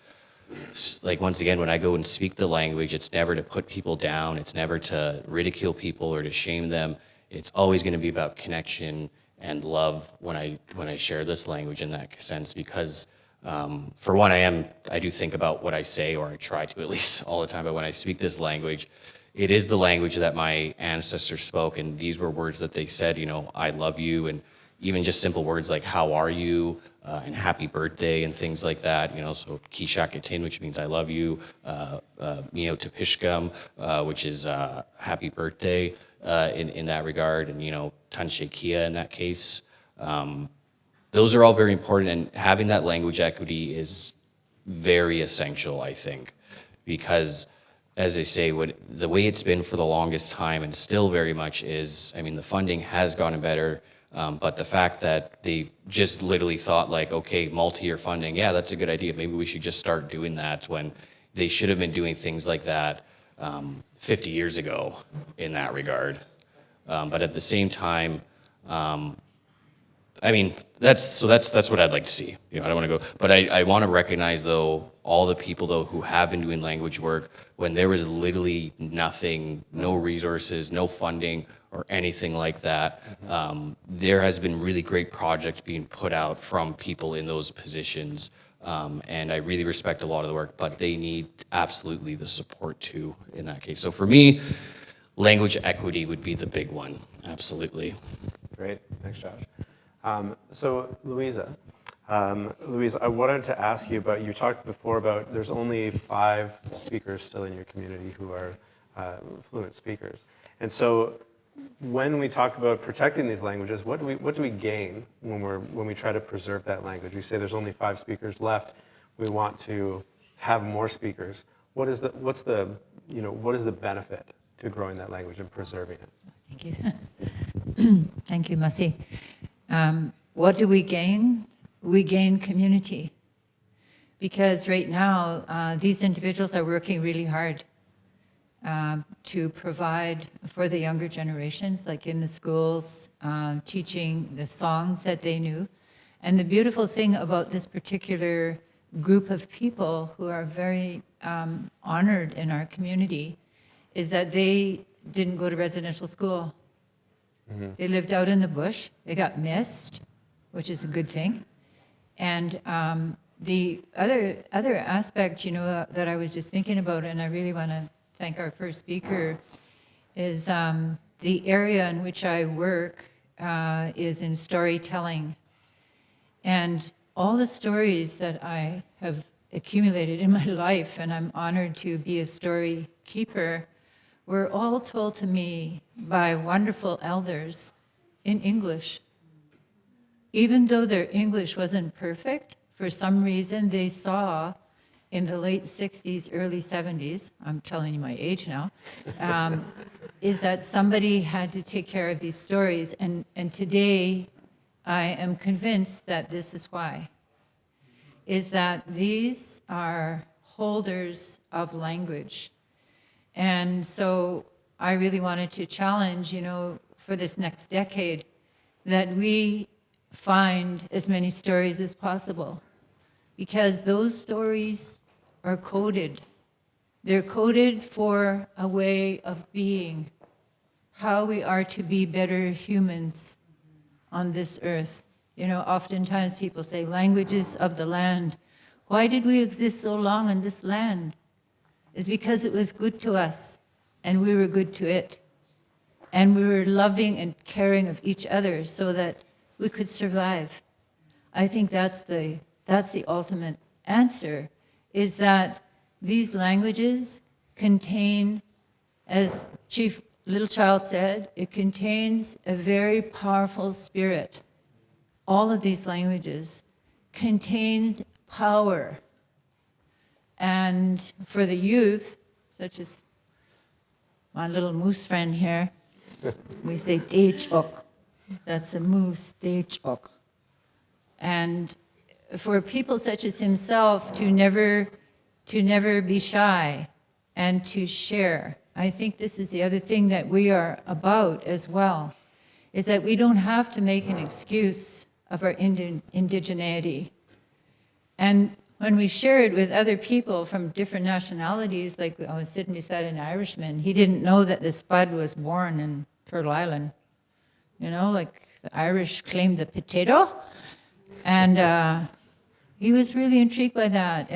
like, once again, when I go and speak the language, it's never to put people down, it's never to ridicule people or to shame them. It's always going to be about connection and love when I share this language in that sense, because for one, I do think about what I say, or I try to at least all the time, but when I speak this language, it is the language that my ancestors spoke, and these were words that they said, I love you, and even just simple words like how are you, and happy birthday, and things like that, so Kishakatin, which means I love you, Mio Tapishkam, which is happy birthday in that regard, and Tanshekia in that case. Those are all very important, and having that language equity is very essential, I think, because, as they say, the way it's been for the longest time, and still very much is, I mean, the funding has gotten better, but the fact that they just literally thought, like, okay, multi-year funding, yeah, that's a good idea, maybe we should just start doing that, when they should have been doing things like that 50 years ago in that regard. But at the same time, I mean, that's what I'd like to see. I don't want to go, but I want to recognize, though, all the people, though, who have been doing language work when there was literally nothing, no resources, no funding, or anything like that. There has been really great projects being put out from people in those positions, and I really respect a lot of the work, but they need absolutely the support too in that case. So for me, language equity would be the big one, absolutely. Great, thanks, Josh. So Louisa, I wanted to ask you about, you talked before about there's only 5 speakers still in your community who are fluent speakers. And so when we talk about protecting these languages, what do we gain when we try to preserve that language? We say there's only 5 speakers left. We want to have more speakers. What is the benefit to growing that language and preserving it? Thank you. Thank you, Masi. What do we gain? We gain community, because right now these individuals are working really hard to provide for the younger generations, like in the schools, teaching the songs that they knew, And the beautiful thing about this particular group of people who are very honored in our community is that they didn't go to residential school. They lived out in the bush. They got missed, which is a good thing. And the other aspect, you know, that I was just thinking about, and I really want to thank our first speaker, is the area in which I work is in storytelling. And all the stories that I have accumulated in my life, and I'm honored to be a story keeper, were all told to me by wonderful elders in English. Even though their English wasn't perfect, for some reason they saw in the late 60s, early 70s, I'm telling you my age now, is that somebody had to take care of these stories. And today, I am convinced that this is why, is that these are holders of language. And so I really wanted to challenge, you know, for this next decade, that we find as many stories as possible, because those stories are coded. They're coded for a way of being, how we are to be better humans on this earth. You know, oftentimes people say, languages of the land. Why did we exist so long on this land? It's because it was good to us, and we were good to it. And we were loving and caring of each other so that we could survive. I think that's the ultimate answer, is that these languages contain, as Chief Littlechild said, it contains a very powerful spirit. All of these languages contain power. And for the youth, such as my little moose friend here, we say Dechok. That's a moose, Dechok. And for people such as himself to never be shy and to share. I think this is the other thing that we are about as well, is that we don't have to make an excuse of our indigeneity. And when we share it with other people from different nationalities, like I was sitting beside an Irishman, he didn't know that the spud was born in Turtle Island. You know, like the Irish claimed the potato, and he was really intrigued by that.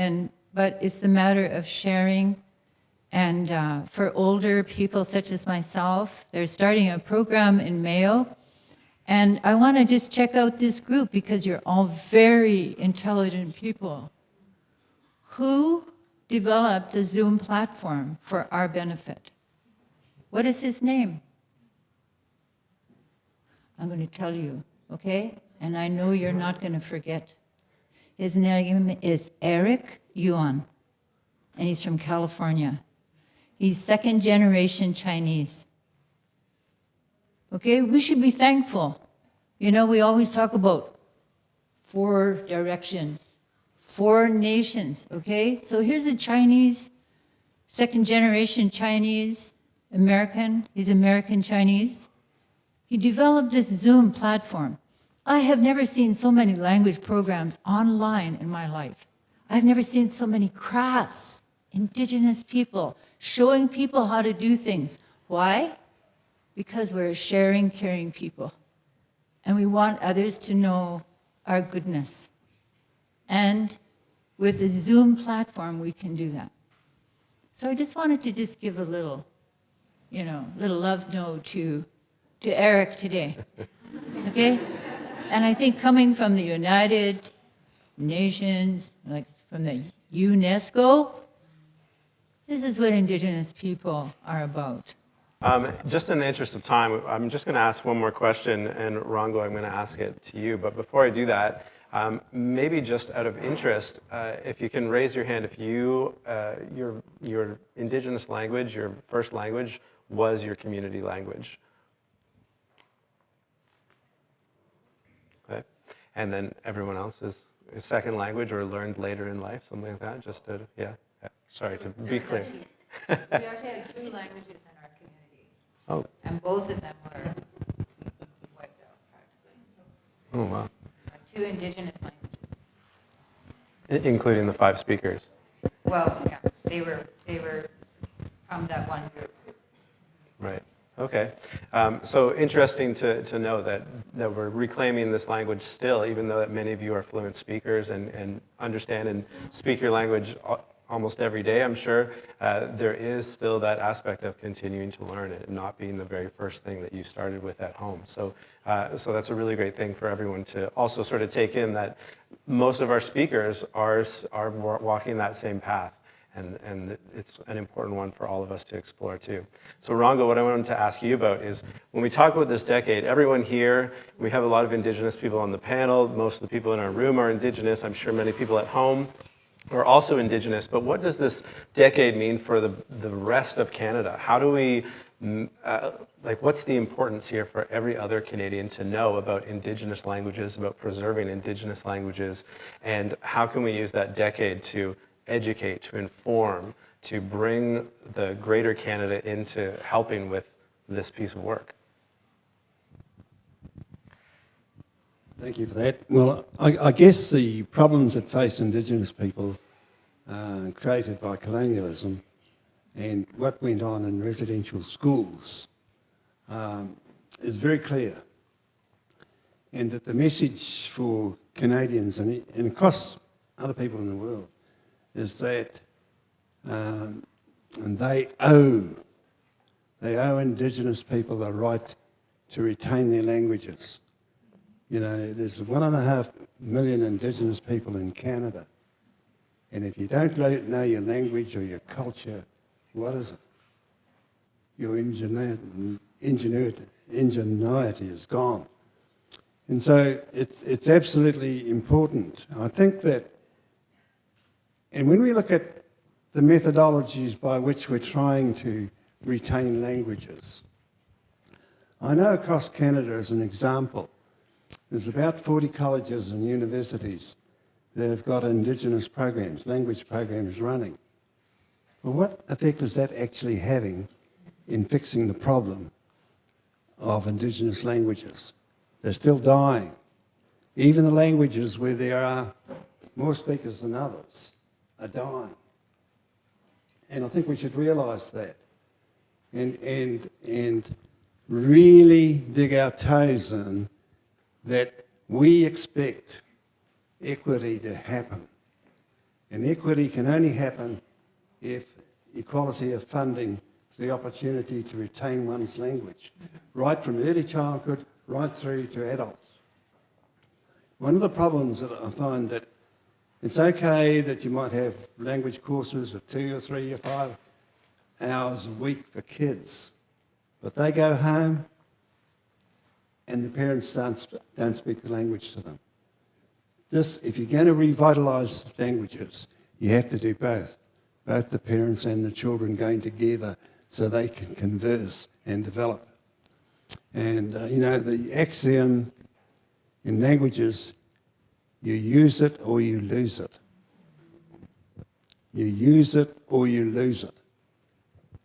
But it's the matter of sharing. And for older people such as myself, they're starting a program in Mayo. And I want to just check out this group because you're all very intelligent people. Who developed the Zoom platform for our benefit? What is his name? I'm going to tell you, okay? And I know you're not going to forget. His name is Eric Yuan, and he's from California. He's second generation Chinese. Okay, we should be thankful. You know, we always talk about 4 directions, 4 nations, okay? So here's a Chinese, second generation Chinese, American, he's American Chinese. He developed this Zoom platform. I have never seen so many language programs online in my life. I've never seen so many crafts, Indigenous people, showing people how to do things. Why? Because we're sharing, caring people. And we want others to know our goodness. And with the Zoom platform, we can do that. So I just wanted to just give a little, you know, little love note to Eric today, okay? And I think coming from the United Nations, like from the UNESCO, this is what Indigenous people are about. Just in the interest of time, I'm just going to ask one more question, and Rongo, I'm going to ask it to you. But before I do that, maybe just out of interest, if you can raise your hand, if you, your Indigenous language, your first language, was your community language. Okay. And then everyone else's second language or learned later in life, something like that, just to, yeah. Sorry, to be clear. We actually had 2 languages in our community. Oh. And both of them were wiped out, practically. Oh, wow. 2 Indigenous languages. Including the 5 speakers. Well, yes, they were from that one group. Right. Okay. So interesting to know that we're reclaiming this language still, even though that many of you are fluent speakers and understand and speak your language almost every day, I'm sure. There is still that aspect of continuing to learn it and not being the very first thing that you started with at home. So that's a really great thing for everyone to also sort of take in, that most of our speakers are walking that same path. And it's an important one for all of us to explore too. So Rongo, what I wanted to ask you about is, when we talk about this decade, everyone here, we have a lot of Indigenous people on the panel. Most of the people in our room are Indigenous. I'm sure many people at home are also Indigenous. But what does this decade mean for the rest of Canada? How do we, what's the importance here for every other Canadian to know about Indigenous languages, about preserving Indigenous languages, and how can we use that decade to educate, to inform, to bring the greater Canada into helping with this piece of work? Thank you for that. Well, I guess the problems that face Indigenous people created by colonialism and what went on in residential schools is very clear. And that the message for Canadians and across other people in the world is that and they owe Indigenous people the right to retain their languages. You know, there's 1.5 million Indigenous people in Canada, and if you don't know your language or your culture, what is it? Your ingenuity is gone. And so it's absolutely important. I think that, and when we look at the methodologies by which we're trying to retain languages, I know across Canada, as an example, there's about 40 colleges and universities that have got Indigenous programs, language programs running. Well, what effect is that actually having in fixing the problem of Indigenous languages? They're still dying. Even the languages where there are more speakers than others are dying. And I think we should realise that and really dig our toes in that we expect equity to happen. And equity can only happen if equality of funding, the opportunity to retain one's language, right from early childhood right through to adults. One of the problems that I find that it's okay that you might have language courses of 2 or 3 or 5 hours a week for kids, but they go home and the parents don't speak the language to them. If you're going to revitalise languages, you have to do both the parents and the children going together so they can converse and develop. And, the axiom in languages, you use it or you lose it. You use it or you lose it.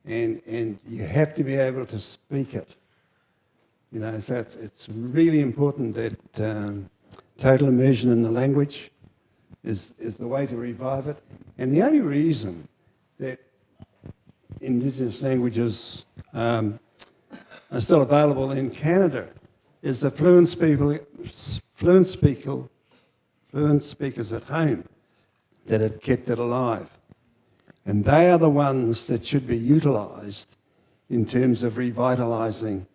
And you have to be able to speak it. So it's really important that total immersion in the language is the way to revive it. And the only reason that Indigenous languages are still available in Canada is the fluent speakers at home that have kept it alive. And they are the ones that should be utilised in terms of revitalising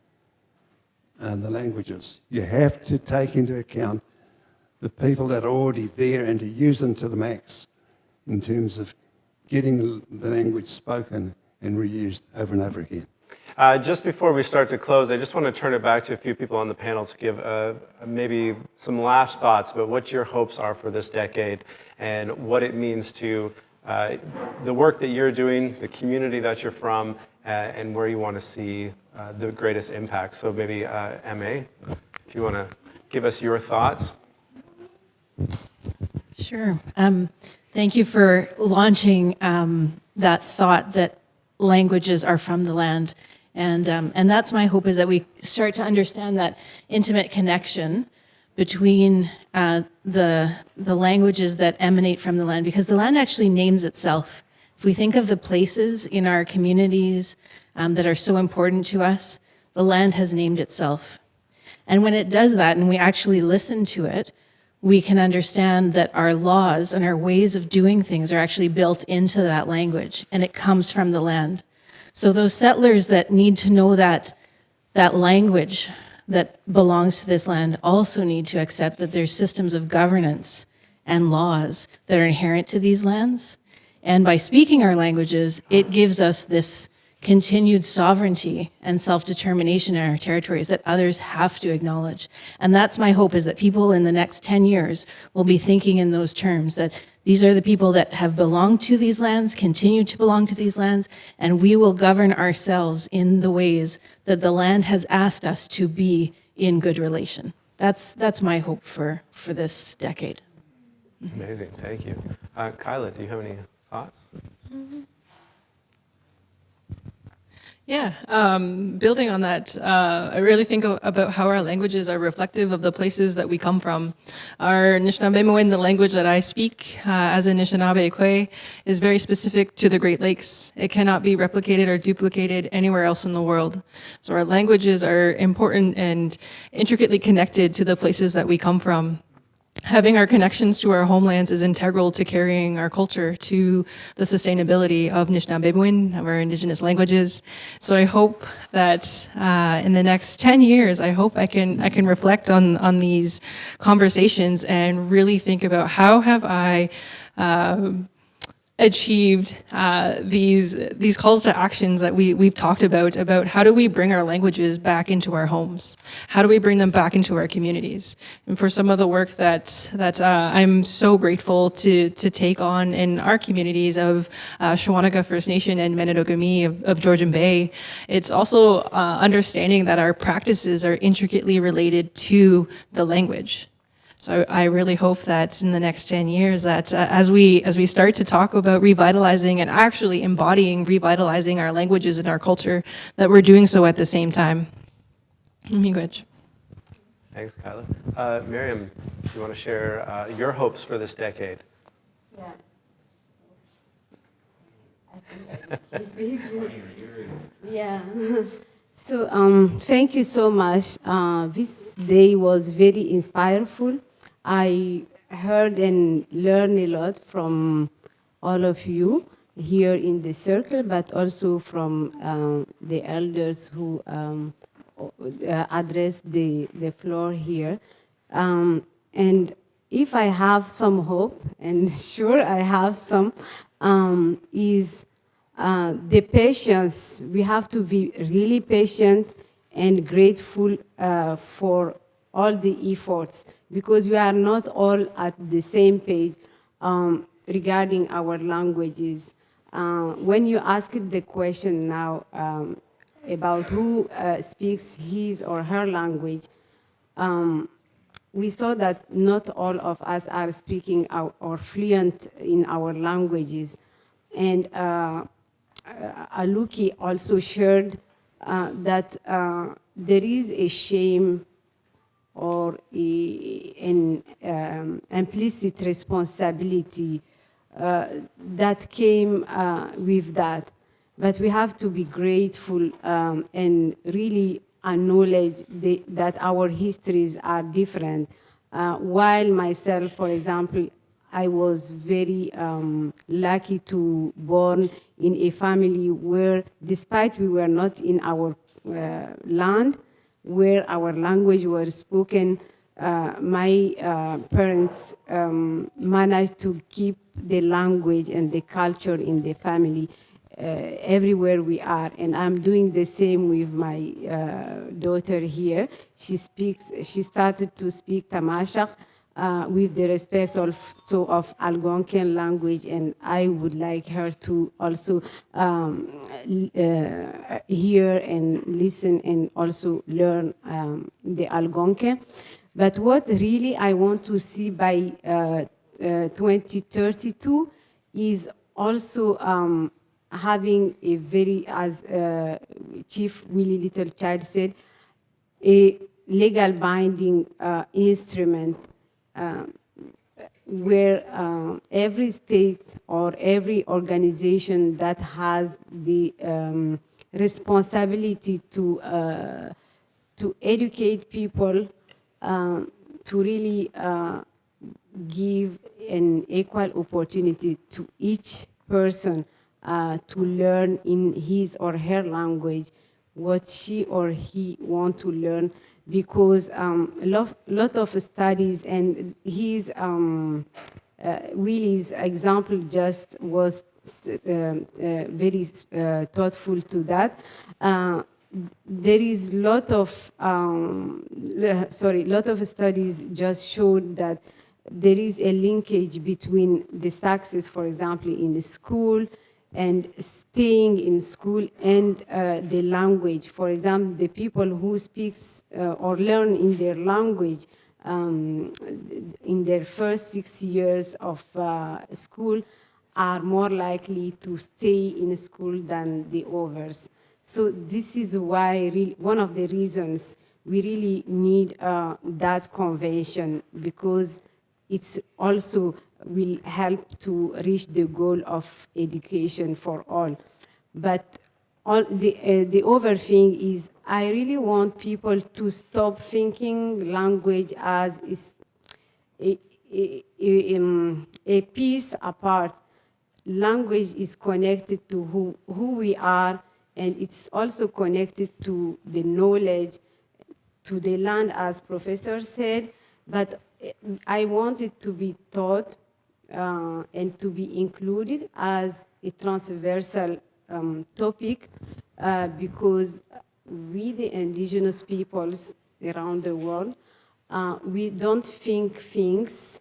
the languages. You have to take into account the people that are already there and to use them to the max in terms of getting the language spoken and reused over and over again. Just before we start to close, I just want to turn it back to a few people on the panel to give maybe some last thoughts about what your hopes are for this decade and what it means to the work that you're doing, the community that you're from, and where you want to see the greatest impact. So maybe MA, if you want to give us your thoughts. Sure. Thank you for launching that thought that languages are from the land. And that's my hope, is that we start to understand that intimate connection between the languages that emanate from the land, because the land actually names itself. If we think of the places in our communities that are so important to us, the land has named itself. And when it does that and we actually listen to it, we can understand that our laws and our ways of doing things are actually built into that language, and it comes from the land. So those settlers that need to know that language that belongs to this land also need to accept that there's systems of governance and laws that are inherent to these lands. And by speaking our languages, it gives us this continued sovereignty and self-determination in our territories that others have to acknowledge. And that's my hope, is that people in the next 10 years will be thinking in those terms, that these are the people that have belonged to these lands, continue to belong to these lands, and we will govern ourselves in the ways that the land has asked us to be in good relation. That's my hope for this decade. Amazing, thank you. Kyla, do you have any thoughts? Yeah, building on that, I really think about how our languages are reflective of the places that we come from. Our Anishinaabe, the language that I speak as a Anishinaabe Kwe, is very specific to the Great Lakes. It cannot be replicated or duplicated anywhere else in the world. So our languages are important and intricately connected to the places that we come from. Having our connections to our homelands is integral to carrying our culture, to the sustainability of Anishinaabe, of our Indigenous languages. So I hope that in the next 10 years, I hope I can reflect on these conversations and really think about how have I achieved these calls to actions that we've talked about how do we bring our languages back into our homes? How do we bring them back into our communities? And for some of the work that I'm so grateful to take on in our communities of Shawanaga First Nation and Menedogami of Georgian Bay, it's also understanding that our practices are intricately related to the language. So I really hope that in the next 10 years that as we start to talk about revitalizing and actually embodying revitalizing our languages and our culture, that we're doing so at the same time. Miigwech. Thanks, Kyla. Miriam, do you want to share your hopes for this decade? Yeah. So thank you so much. This day was very inspireful. I heard and learned a lot from all of you here in the circle, but also from the elders who addressed the floor here. And if I have some hope, and sure I have some, is the patience. We have to be really patient and grateful for all the efforts, because we are not all at the same page regarding our languages. When you ask the question now about who speaks his or her language, we saw that not all of us are speaking or fluent in our languages. And Aluki also shared that there is a shame or an implicit responsibility that came with that. But we have to be grateful and really acknowledge that our histories are different. While myself, for example, I was very lucky to born in a family where, despite we were not in our land, where our language was spoken, my parents managed to keep the language and the culture in the family everywhere we are. And I'm doing the same with my daughter here. She started to speak Tamashak with the respect also of Algonquian language, and I would like her to also hear and listen and also learn the Algonquian. But what really I want to see by 2032 is also having a very, as Chief Willie Littlechild said, a legal binding instrument where every state or every organization that has the responsibility to educate people, to really give an equal opportunity to each person to learn in his or her language what she or he want to learn, because lot of studies, and his Willie's example just was very thoughtful to that. There is lot of studies just showed that there is a linkage between the success, for example, in the school and staying in school and the language. For example, the people who speaks or learn in their language in their first 6 years of school are more likely to stay in school than the others. So this is why one of the reasons we really need that convention, because it's also will help to reach the goal of education for all. But the other thing is, I really want people to stop thinking language as is a piece apart. Language is connected to who we are, and it's also connected to the knowledge, to the land, as Professor said. But I want it to be taught and to be included as a transversal topic, because we, the indigenous peoples around the world, we don't think things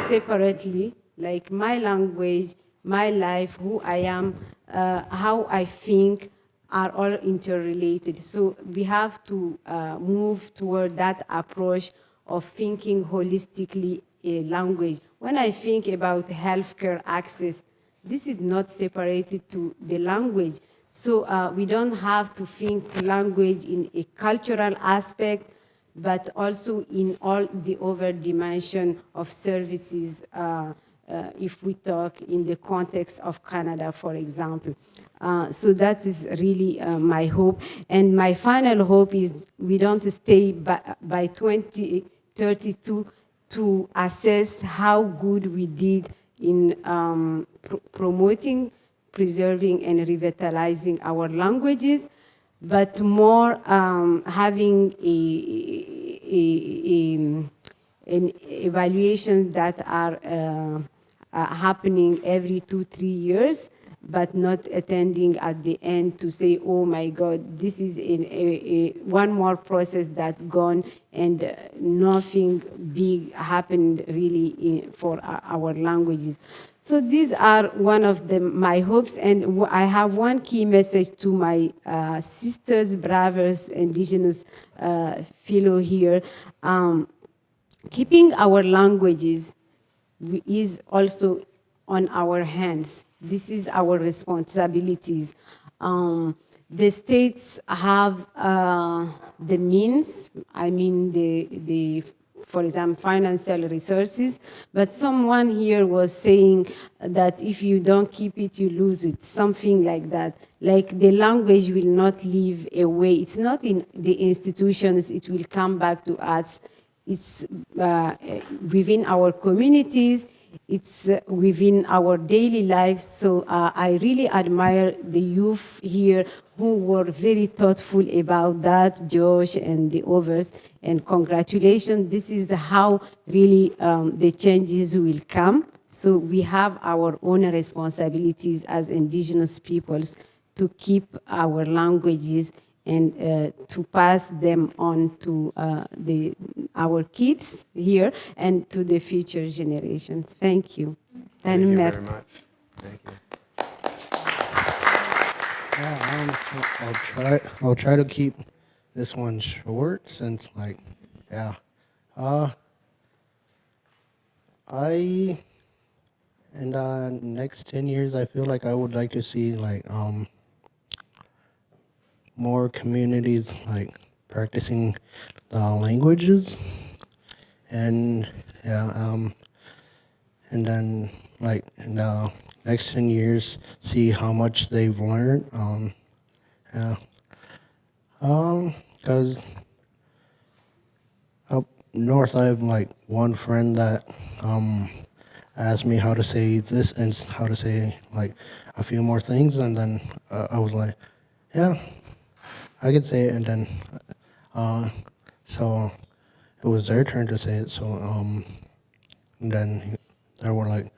separately, like my language, my life, who I am, how I think, are all interrelated. So we have to move toward that approach of thinking holistically a language. When I think about healthcare access, this is not separated to the language. So we don't have to think language in a cultural aspect, but also in all the other dimension of services, if we talk in the context of Canada, for example. So that is really my hope. And my final hope is we don't stay by 2032 to assess how good we did in promoting, preserving, and revitalizing our languages, but more having an evaluation that are happening every 2-3 years, but not attending at the end to say, oh my God, this is one more process that's gone and nothing big happened really for our languages. So these are one of my hopes, and I have one key message to my sisters, brothers, Indigenous fellow here. Keeping our languages is also on our hands. This is our responsibilities. The states have the means, I mean for example, financial resources, but someone here was saying that if you don't keep it, you lose it, something like that. Like the language will not live away. It's not in the institutions, it will come back to us. It's within our communities, it's within our daily lives. So I really admire the youth here who were very thoughtful about that, Josh and the others, and congratulations. This is how really the changes will come. So we have our own responsibilities as Indigenous peoples to keep our languages and to pass them on to our kids here and to the future generations. Thank you. Thank you very much. Thank you. Yeah, I'll try to keep this one short, since in the next 10 years, I feel like I would like to see more communities practicing the languages, and yeah, and then like in the next 10 years, see how much they've learned. Yeah, because up north, I have like one friend that asked me how to say this and how to say like a few more things, and then I was like, yeah, I could say it, and then so it was their turn to say it. So and then they were like,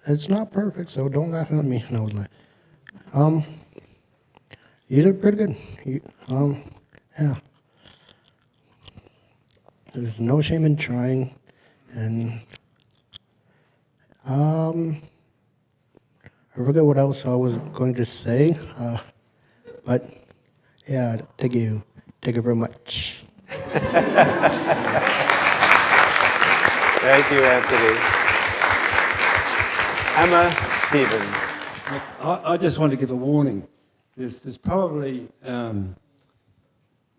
it's not perfect, so don't laugh at me. And I was like, you did pretty good. Yeah. There's no shame in trying, and I forget what else I was going to say, but yeah, thank you very much. Thank you, Anthony. Emma Stevens. I just want to give a warning. There's probably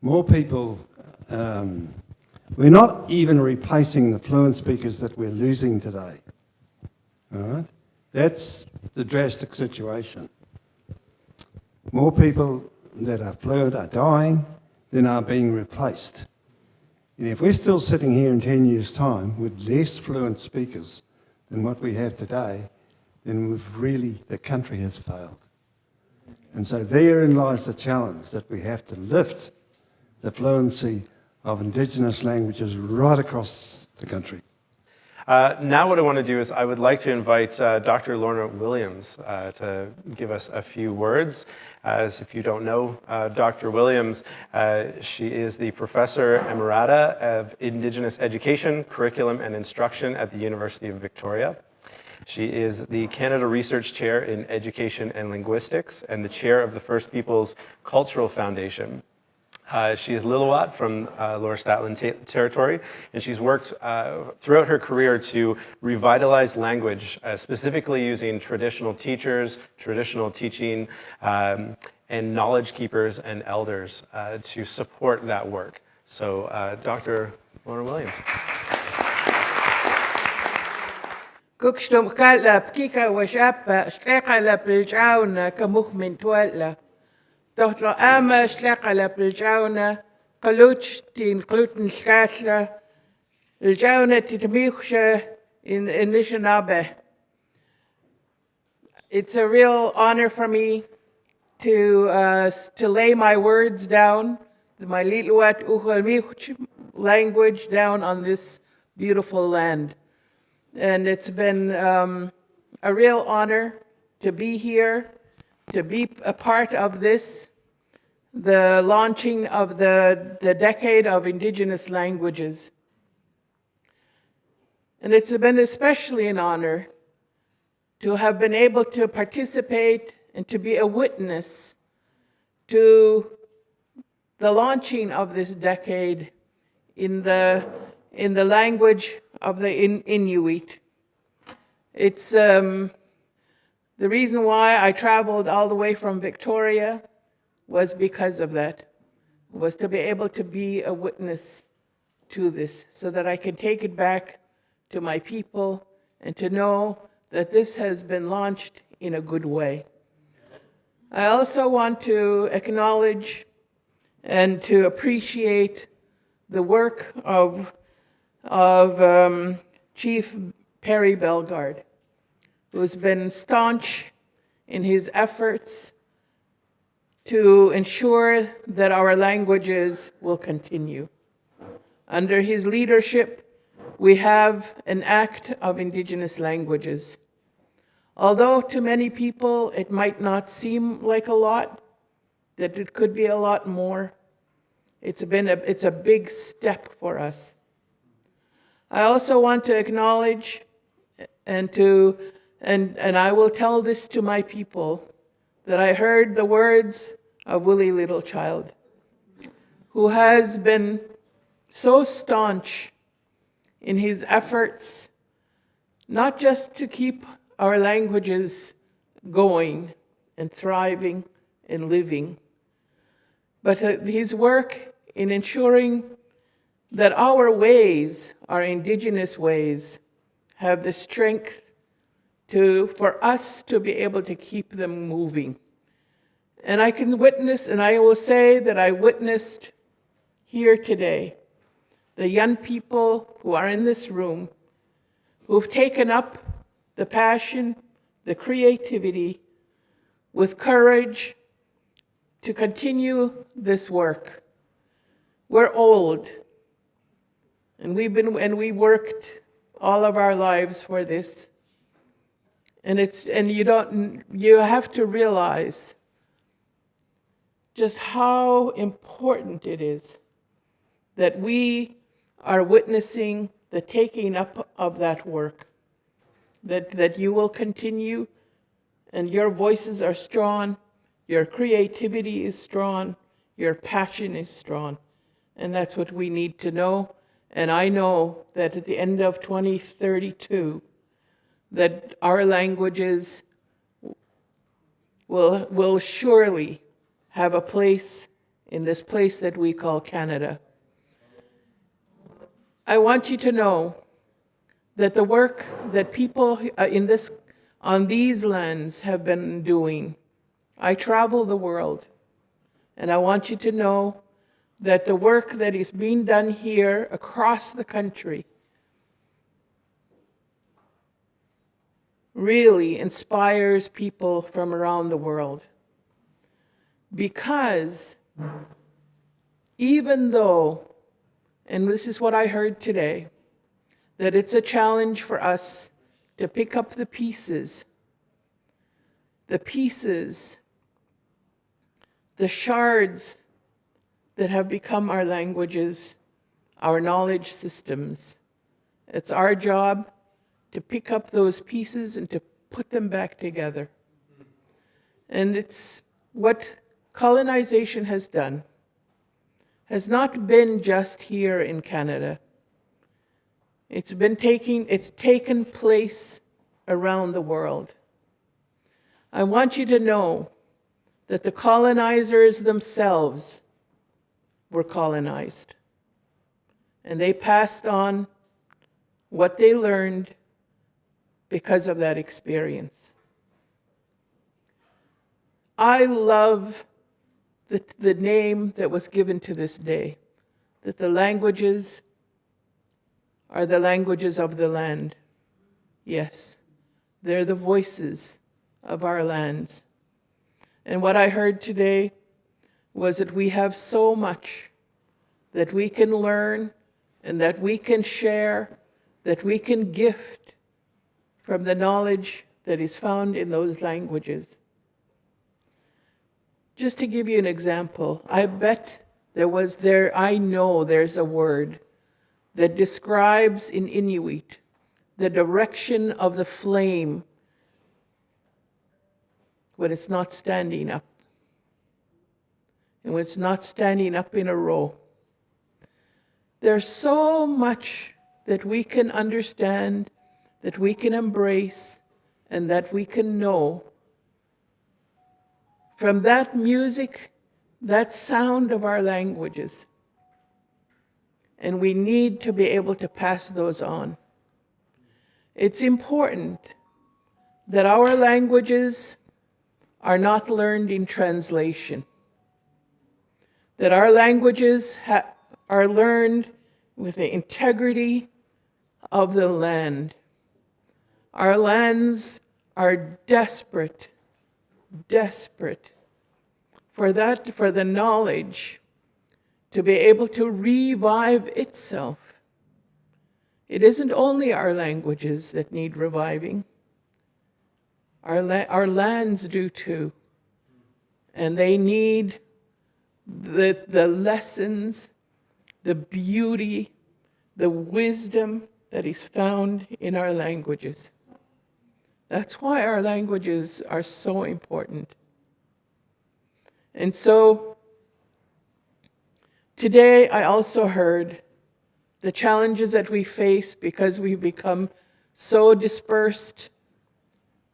more people. We're not even replacing the fluent speakers that we're losing today. All right? That's the drastic situation. More people that are fluent are dying than are being replaced. And if we're still sitting here in 10 years' time with less fluent speakers than what we have today, then the country has failed. And so therein lies the challenge, that we have to lift the fluency of Indigenous languages right across the country. Now what I want to do is I would like to invite Dr. Lorna Williams to give us a few words. As if you don't know Dr. Williams, she is the Professor Emerita of Indigenous Education, Curriculum and Instruction at the University of Victoria. She is the Canada Research Chair in Education and Linguistics and the Chair of the First Peoples Cultural Foundation. She is Lillooet from Lower Statland Territory, and she's worked throughout her career to revitalize language, specifically using traditional teachers, traditional teaching, and knowledge keepers and elders to support that work. So, Dr. Lorna Williams. Kukstum kala pkika washapa stakala piljauna kamuch min tuala. Dochtla ama stakala piljauna kaluch tin gluten skasla piljauna titamichsha in Anishinaabe. It's a real honor for me to lay my words down, my Lillooet Ujalmich language down on this beautiful land. And it's been a real honor to be here, to be a part of this, the launching of the Decade of Indigenous Languages. And it's been especially an honor to have been able to participate and to be a witness to the launching of this decade in the language of the Inuit. It's the reason why I traveled all the way from Victoria was because of that, was to be able to be a witness to this so that I can take it back to my people and to know that this has been launched in a good way. I also want to acknowledge and to appreciate the work of Chief Perry Bellegarde, who's been staunch in his efforts to ensure that our languages will continue. Under his leadership, we have an Act of Indigenous Languages. Although to many people it might not seem like a lot, that it could be a lot more, it's a big step for us. I also want to acknowledge and I will tell this to my people, that I heard the words of Willie Littlechild, who has been so staunch in his efforts, not just to keep our languages going and thriving and living, but his work in ensuring that our ways, our Indigenous ways, have the strength for us to be able to keep them moving. And I can witness, and I will say that I witnessed here today, the young people who are in this room, who've taken up the passion, the creativity, with courage to continue this work. We're old, and we worked all of our lives for this. And you have to realize just how important it is that we are witnessing the taking up of that work, that you will continue, and your voices are strong, your creativity is strong, your passion is strong, and that's what we need to know. And I know that at the end of 2032, that our languages will surely have a place in this place that we call Canada. I want you to know that the work that people on these lands have been doing, I travel the world, and I want you to know that the work that is being done here across the country really inspires people from around the world. Because even though, and this is what I heard today, that it's a challenge for us to pick up the pieces, the shards that have become our languages, our knowledge systems. It's our job to pick up those pieces and to put them back together. And it's what colonization has done, has not been just here in Canada. It's taken place around the world. I want you to know that the colonizers themselves were colonized, and they passed on what they learned because of that experience. I love the name that was given to this day, that the languages are the languages of the land. Yes, they're the voices of our lands. And what I heard today was that we have so much that we can learn and that we can share, that we can gift from the knowledge that is found in those languages. Just to give you an example, I know there's a word that describes in Inuit the direction of the flame when it's not standing up, and when it's not standing up in a row. There's so much that we can understand, that we can embrace, and that we can know from that music, that sound of our languages. And we need to be able to pass those on. It's important that our languages are not learned in translation, that our languages are learned with the integrity of the land. Our lands are desperate for the knowledge to be able to revive itself. It isn't only our languages that need reviving. Our lands do too. And they need the lessons, the beauty, the wisdom that is found in our languages. That's why our languages are so important. And so today I also heard the challenges that we face because we've become so dispersed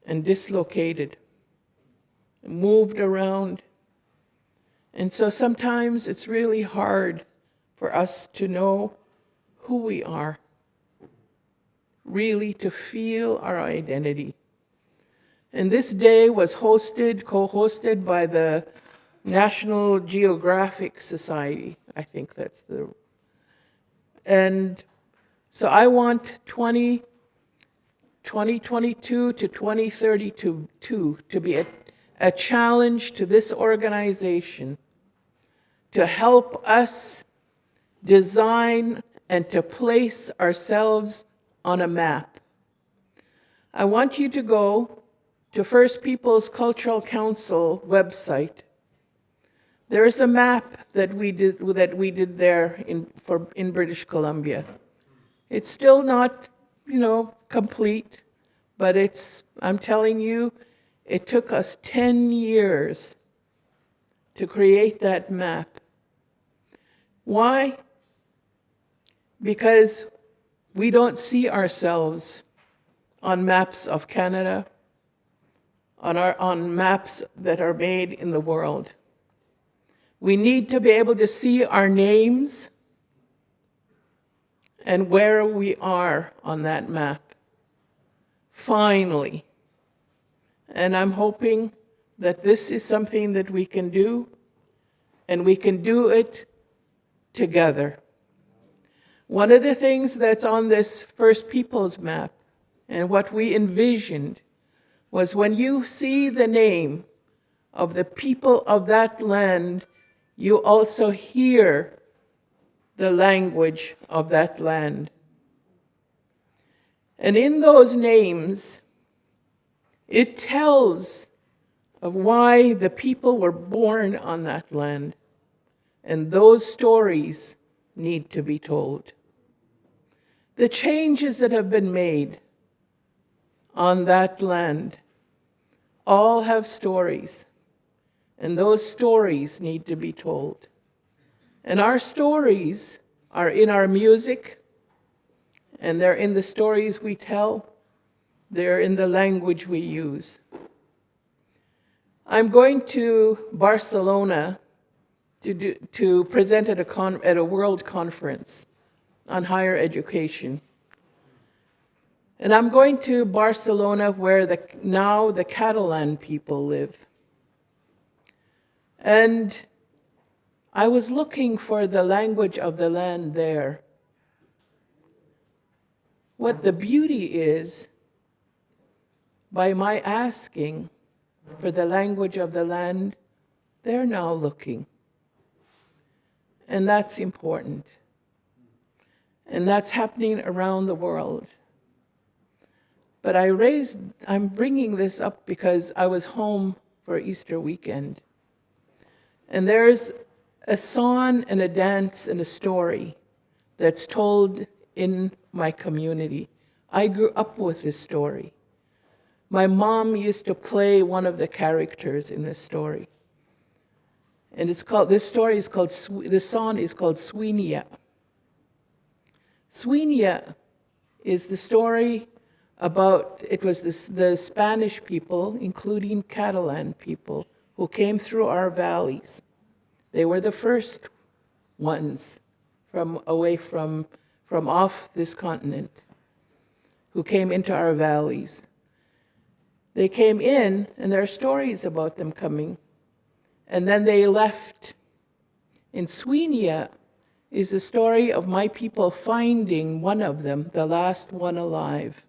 and dislocated, moved around. And so sometimes it's really hard for us to know who we are, really to feel our identity. And this day was co-hosted by the National Geographic Society. I think that's and so I want 2022 to 2032 to be a challenge to this organization to help us design and to place ourselves on a map. I want you to go to First Peoples Cultural Council website. There is a map that we did there in British Columbia. It's still not, complete, but I'm telling you, it took us 10 years to create that map. Why? Because we don't see ourselves on maps of Canada, on maps that are made in the world. We need to be able to see our names and where we are on that map. Finally. And I'm hoping that this is something that we can do, and we can do it together. One of the things that's on this First Peoples map, and what we envisioned, was when you see the name of the people of that land, you also hear the language of that land. And in those names, it tells of why the people were born on that land. And those stories need to be told. The changes that have been made on that land all have stories. And those stories need to be told. And our stories are in our music, and they're in the stories we tell. They're in the language we use. I'm going to Barcelona to present at a world conference on higher education. And I'm going to Barcelona where now the Catalan people live. And I was looking for the language of the land there. What the beauty is, by my asking for the language of the land, they're now looking. And that's important. And that's happening around the world. But I'm bringing this up because I was home for Easter weekend. And there's a song and a dance and a story that's told in my community. I grew up with this story. My mom used to play one of the characters in this story. And this song is called Sweeney. Sweeney is the story about, it was the Spanish people, including Catalan people, who came through our valleys. They were the first ones from off this continent who came into our valleys. They came in, and there are stories about them coming, and then they left. In Sweeney is the story of my people finding one of them, the last one alive.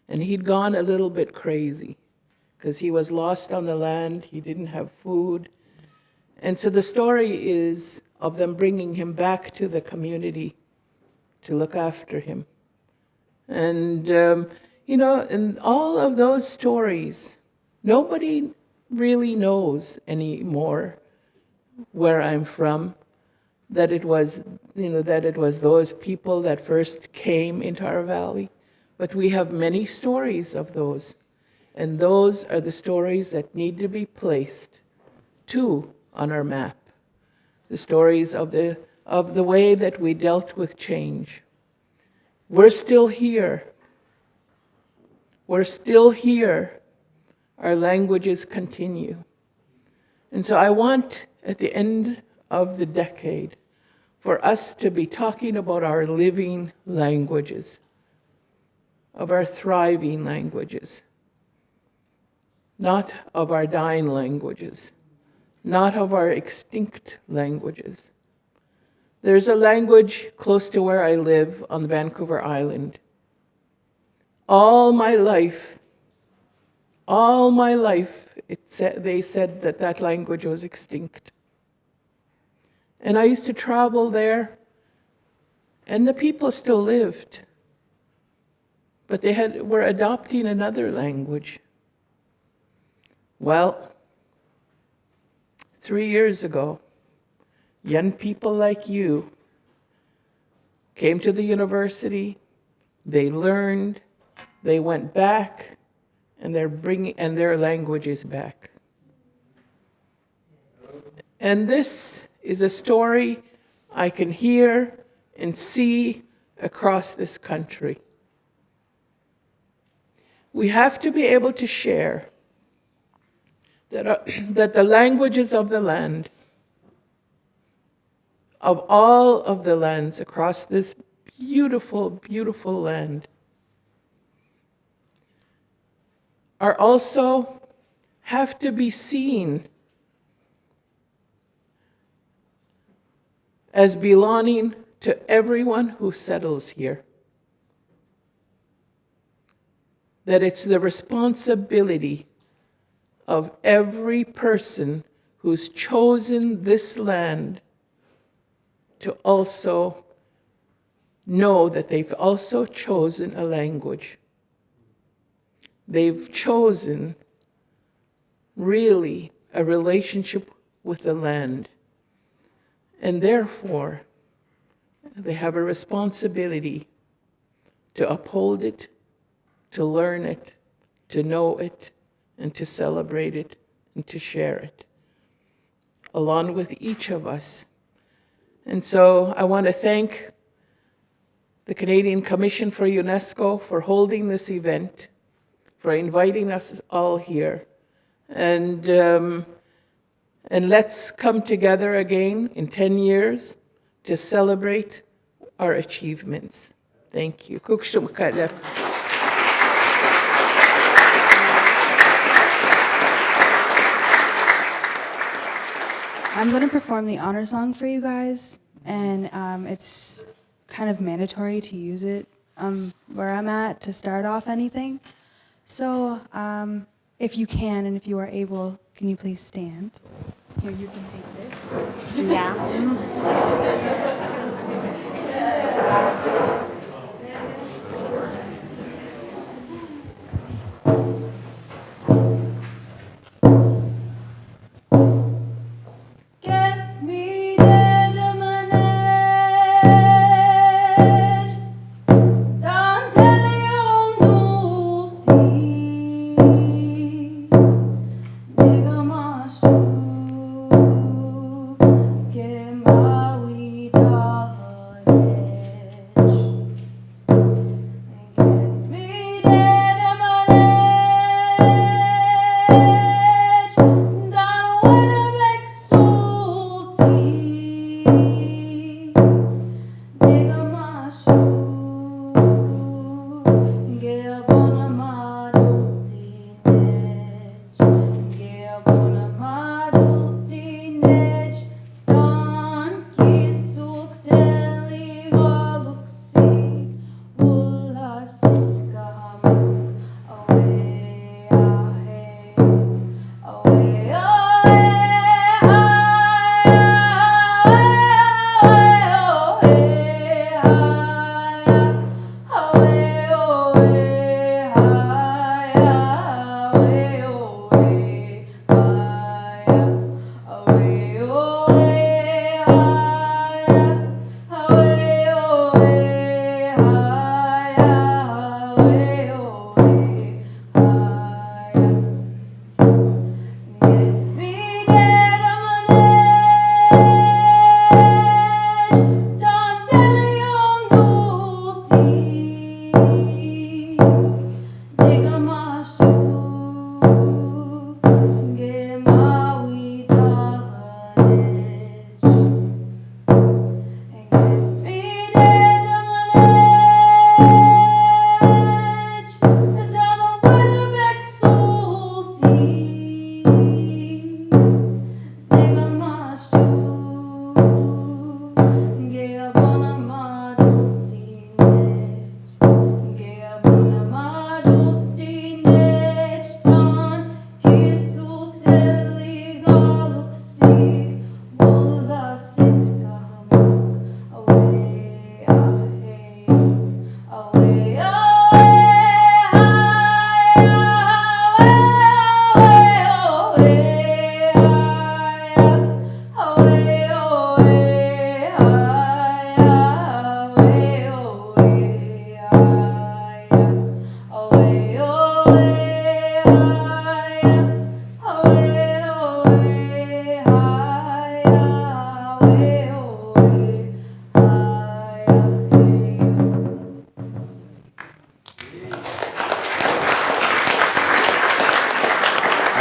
And he'd gone a little bit crazy because he was lost on the land, he didn't have food. And so the story is of them bringing him back to the community to look after him. And, and all of those stories, nobody really knows anymore where I'm from, that it was those people that first came into our valley. But we have many stories of those. And those are the stories that need to be placed, too, on our map. The stories of the way that we dealt with change. We're still here. We're still here. Our languages continue. And so I want, at the end of the decade, for us to be talking about our living languages, of our thriving languages, not of our dying languages, not of our extinct languages. There's a language close to where I live on Vancouver Island. All my life, they said that that language was extinct. And I used to travel there, and the people still lived, but they were adopting another language. Well, 3 years ago, young people like you came to the university, they learned, they went back, and their language is back. And this is a story I can hear and see across this country. We have to be able to share that the languages of the land, of all of the lands across this beautiful, beautiful land, are also have to be seen as belonging to everyone who settles here. That it's the responsibility of every person who's chosen this land to also know that they've also chosen a language. They've chosen really a relationship with the land. And therefore, they have a responsibility to uphold it, to learn it, to know it, and to celebrate it, and to share it, along with each of us. And so I want to thank the Canadian Commission for UNESCO for holding this event, for inviting us all here. And let's come together again in 10 years to celebrate our achievements. Thank you. I'm going to perform the honor song for you guys, and it's kind of mandatory to use it where I'm at to start off anything. So if you can and if you are able, can you please stand? Here, you can take this. Yeah. Get me there, Domenech. Don't tell you nulti. Nega masu. Kemawi dahesh.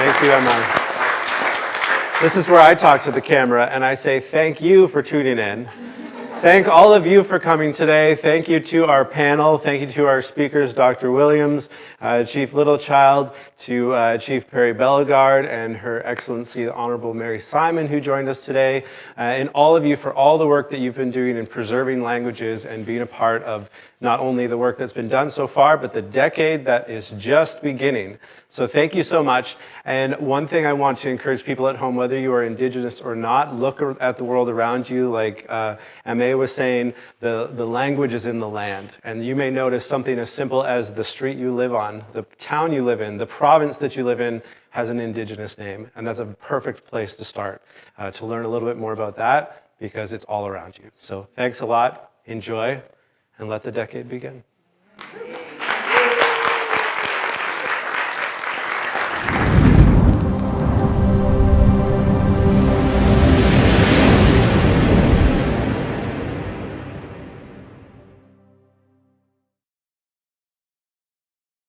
Thank you, Emma. This is where I talk to the camera and I say thank you for tuning in. Thank all of you for coming today. Thank you to our panel. Thank you to our speakers, Dr. Williams, Chief Littlechild, to Chief Perry Bellegarde, and Her Excellency, the Honorable Mary Simon, who joined us today, and all of you for all the work that you've been doing in preserving languages and being a part of not only the work that's been done so far, but the decade that is just beginning. So thank you so much. And one thing I want to encourage people at home, whether you are Indigenous or not, look at the world around you. Like Ame was saying, the language is in the land. And you may notice something as simple as the street you live on, the town you live in, the province that you live in has an Indigenous name. And that's a perfect place to start, to learn a little bit more about that, because it's all around you. So thanks a lot. Enjoy. And let the decade begin.